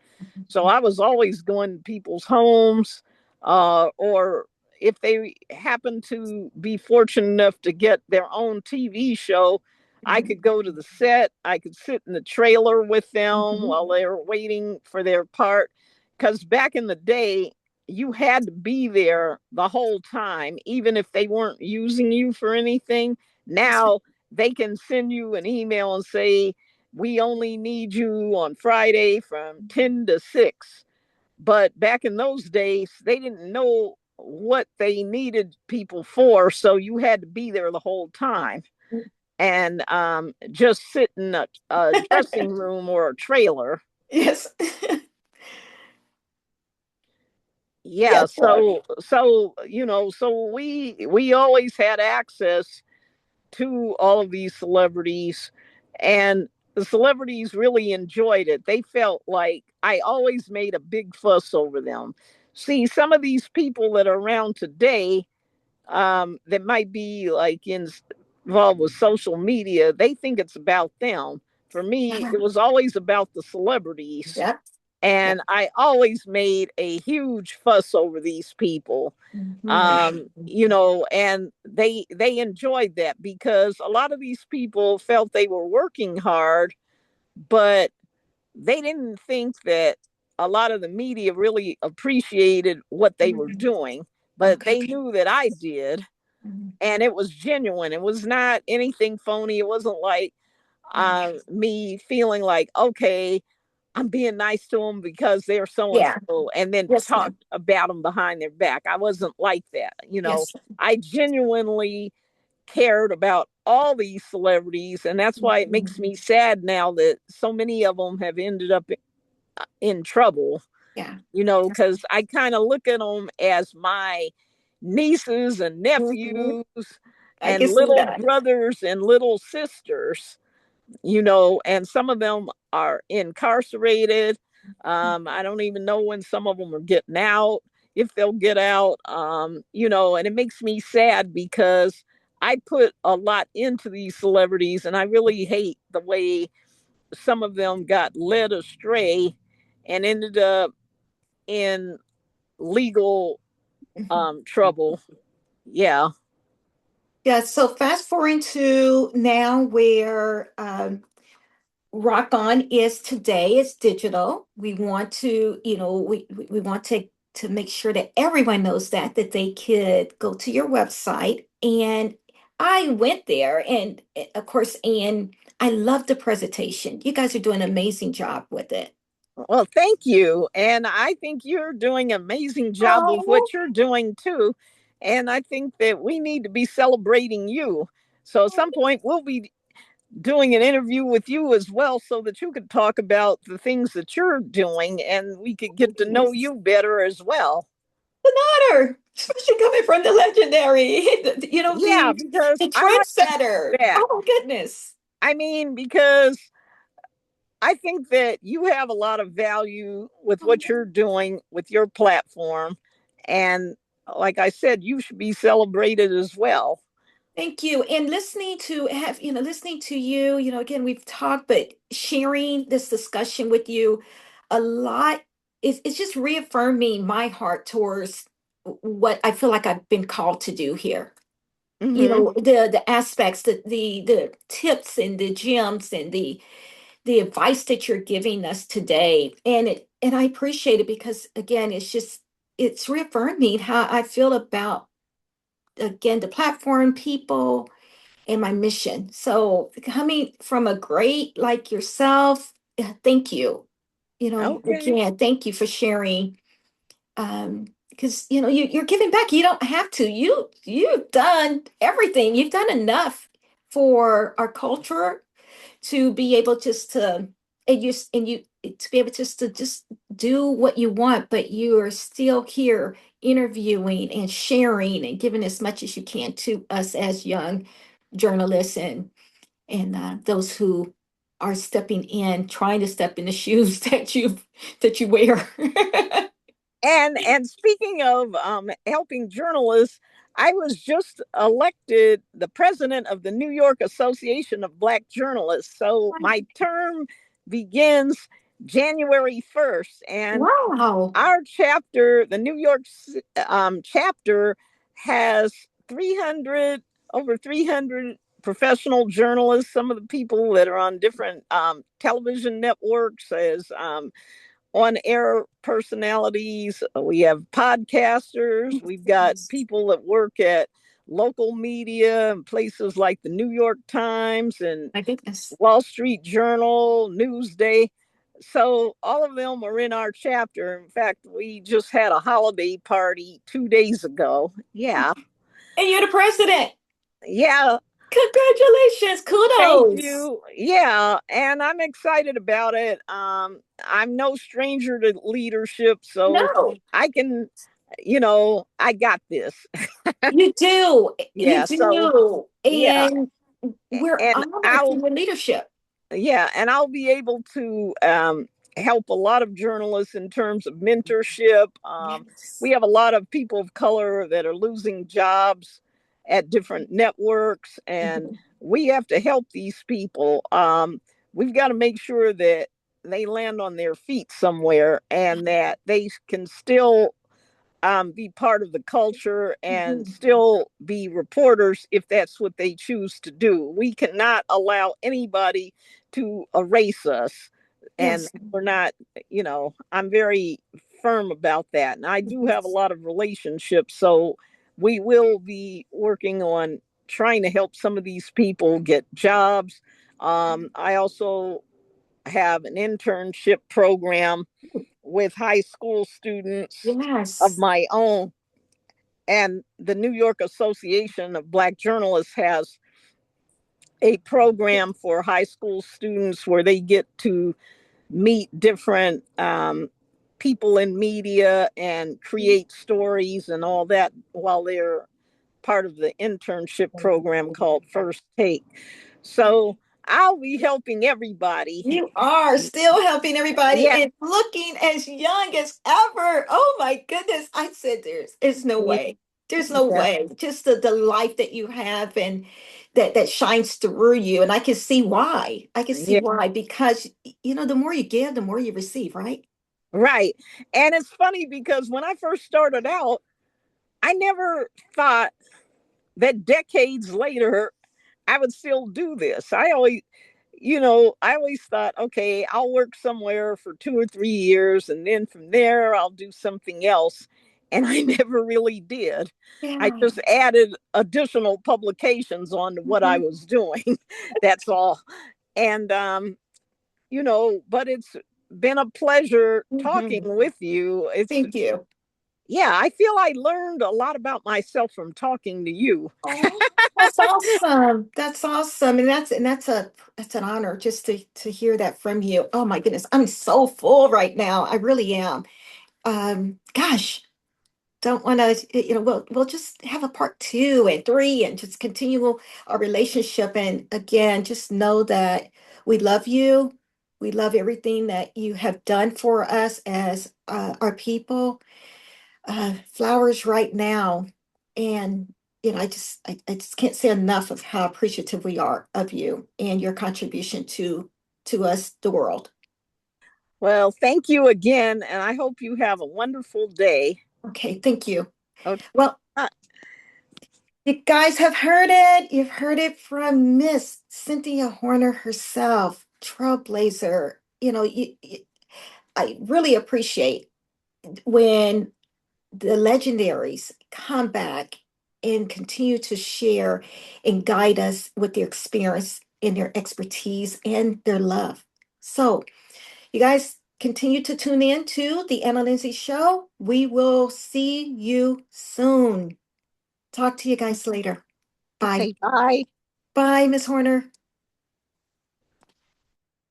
So I was always going to people's homes, or if they happened to be fortunate enough to get their own TV show, I Mhm. could go to the set. I could sit in the trailer with them Mhm. while they were waiting for their part. Because back in the day, you had to be there the whole time, even if they weren't using you for anything. Yes. Now they can send you an email and say, we only need you on Friday from 10 to 6. But back in those days, they didn't know what they needed people for. So you had to be there the whole time and just sit in a dressing room or a trailer. Yes. Yeah. Yes, Lord. So we always had access to all of these celebrities, and the celebrities really enjoyed it. They felt like I always made a big fuss over them. See, some of these people that are around today, that might be like involved with social media, they think it's about them. For me, Yeah. it was always about the celebrities, Yep. Yep. and I always made a huge fuss over these people. Mhm. And they enjoyed that because a lot of these people felt they were working hard, but they didn't think that a lot of the media really appreciated what they were Mhm. doing, but Okay. they knew that I did, Mhm. and it was genuine. It was not anything phony. It wasn't like me feeling like, okay, I'm being nice to them because they're so and Yeah. so, and then Yes, talk ma'am. about them behind their back. I wasn't like that. Yes. I genuinely cared about all these celebrities, and that's why it makes Mhm. me sad now that so many of them have ended up in trouble. Yeah. Because I kind of look at them as my nieces and Mhm. nephews I and can see little that. brothers and little sisters. and some of them are incarcerated. I don't even know when some of them are getting out, if they'll get out, and it makes me sad because I put a lot into these celebrities and I really hate the way some of them got led astray and ended up in legal trouble. Yeah. Yeah, so fast forwarding to now where Rock On is today, it's digital. We want to, we want to make sure that everyone knows that they could go to your website. And I went there and of course, and I love the presentation. You guys are doing an amazing job with it. Well, thank you. And I think you're doing an amazing job with Oh, what you're doing too. And I think that we need to be celebrating you. So at some point, we'll be doing an interview with you as well so that you could talk about the things that you're doing and we could get to know goodness. you better as well. An honor, especially coming from the legendary, Yeah, because the I like to trendsetter. do that. Oh my goodness. I mean, because I think that you have a lot of value with what you're doing with your platform. And like I said, you should be celebrated as well. Thank you. And listening to you, again, we've talked, but sharing this discussion with you a lot it's just reaffirming my heart towards what I feel like I've been called to do here. Hmm. The aspects, the tips and the gems and the advice that you're giving us today. And I appreciate it because again, it's reaffirming how I feel about again the platform, people, and my mission. So coming from a great like yourself, thank you. Okay. Again, thank you for sharing. Because you're giving back. You don't have to. You've done everything. You've done enough for our culture to be able just to and you to be able just to just do what you want, but you are still here interviewing and sharing and giving as much as you can to us as young journalists and those who are stepping in, trying to step in the shoes that you wear. And speaking of helping journalists, I was just elected the president of the New York Association of Black Journalists. So my term begins January 1st, and Wow. our chapter, the New York chapter, has 300 over 300 professional journalists. Some of the people that are on different television networks as on air personalities. We have podcasters. We've got people that work at local media and places like the New York Times and My goodness. Wall Street Journal, Newsday. So all of them are in our chapter. In fact, we just had a holiday party 2 days ago. Yeah. And you're the president. Yeah. Congratulations. Thank Kudos. you. Yeah, and I'm excited about it. I'm no stranger to leadership, so No, I can, I got this. you do. You Yeah. So do. yeah, And we're and honored for your leadership. I'll be able to help a lot of journalists in terms of mentorship. We Yes. have a lot of people of color that are losing jobs at different networks, and Mhm. we have to help these people. We've got to make sure that they land on their feet somewhere and that they can still be part of the culture and Mhm. still be reporters if that's what they choose to do. We cannot allow anybody to erase us. And Yes. we're not, I'm very firm about that. And I do have a Yes. lot of relationships. So we will be working on trying to help some of these people get jobs. I also have an internship program with high school students of Yes. my own. And the New York Association of Black Journalists has a program for high school students where they get to meet different people in media and create stories and all that while they're part of the internship program called First Take. So I'll be helping everybody. You are still helping everybody Yeah, and looking as young as ever. Oh my goodness. I said there's no yeah, way. There's no yeah, way. Just the life that you have and that shines through you. And I can see why. I can see yeah. why. Because the more you give, the more you receive, right? Right. And it's funny because when I first started out, I never thought that decades later I would still do this. I always thought, okay, I'll work somewhere for 2 or 3 years and then from there I'll do something else. And I never really did. I Yeah. just added additional publications on to what I Mhm. was doing. That's all. And, but it's been a pleasure talking Mhm. with you. Thank you. Yeah, I feel I learned a lot about myself from talking to you. Oh, that's awesome. That's awesome. And that's an honor just to hear that from you. Oh my goodness. I'm so full right now. I really am. Gosh, don't want to, we'll just have a part two and three and just continue our relationship. And again, just know that we love you. We love everything that you have done for us as our people. Flowers right now. And I just can't say enough of how appreciative we are of you and your contribution to us, the world. Well, thank you again, and I hope you have a wonderful day. Okay, thank you. Okay. Well, Uh, you guys have heard it. You've heard it from Miss Cynthia Horner herself, trailblazer. I really appreciate when the legendaries come back and continue to share and guide us with their experience and their expertise and their love. So, you guys continue to tune in to the Anna Lindsay Show. We will see you soon. Talk to you guys later. Bye. okay, bye. Bye, Miss Horner.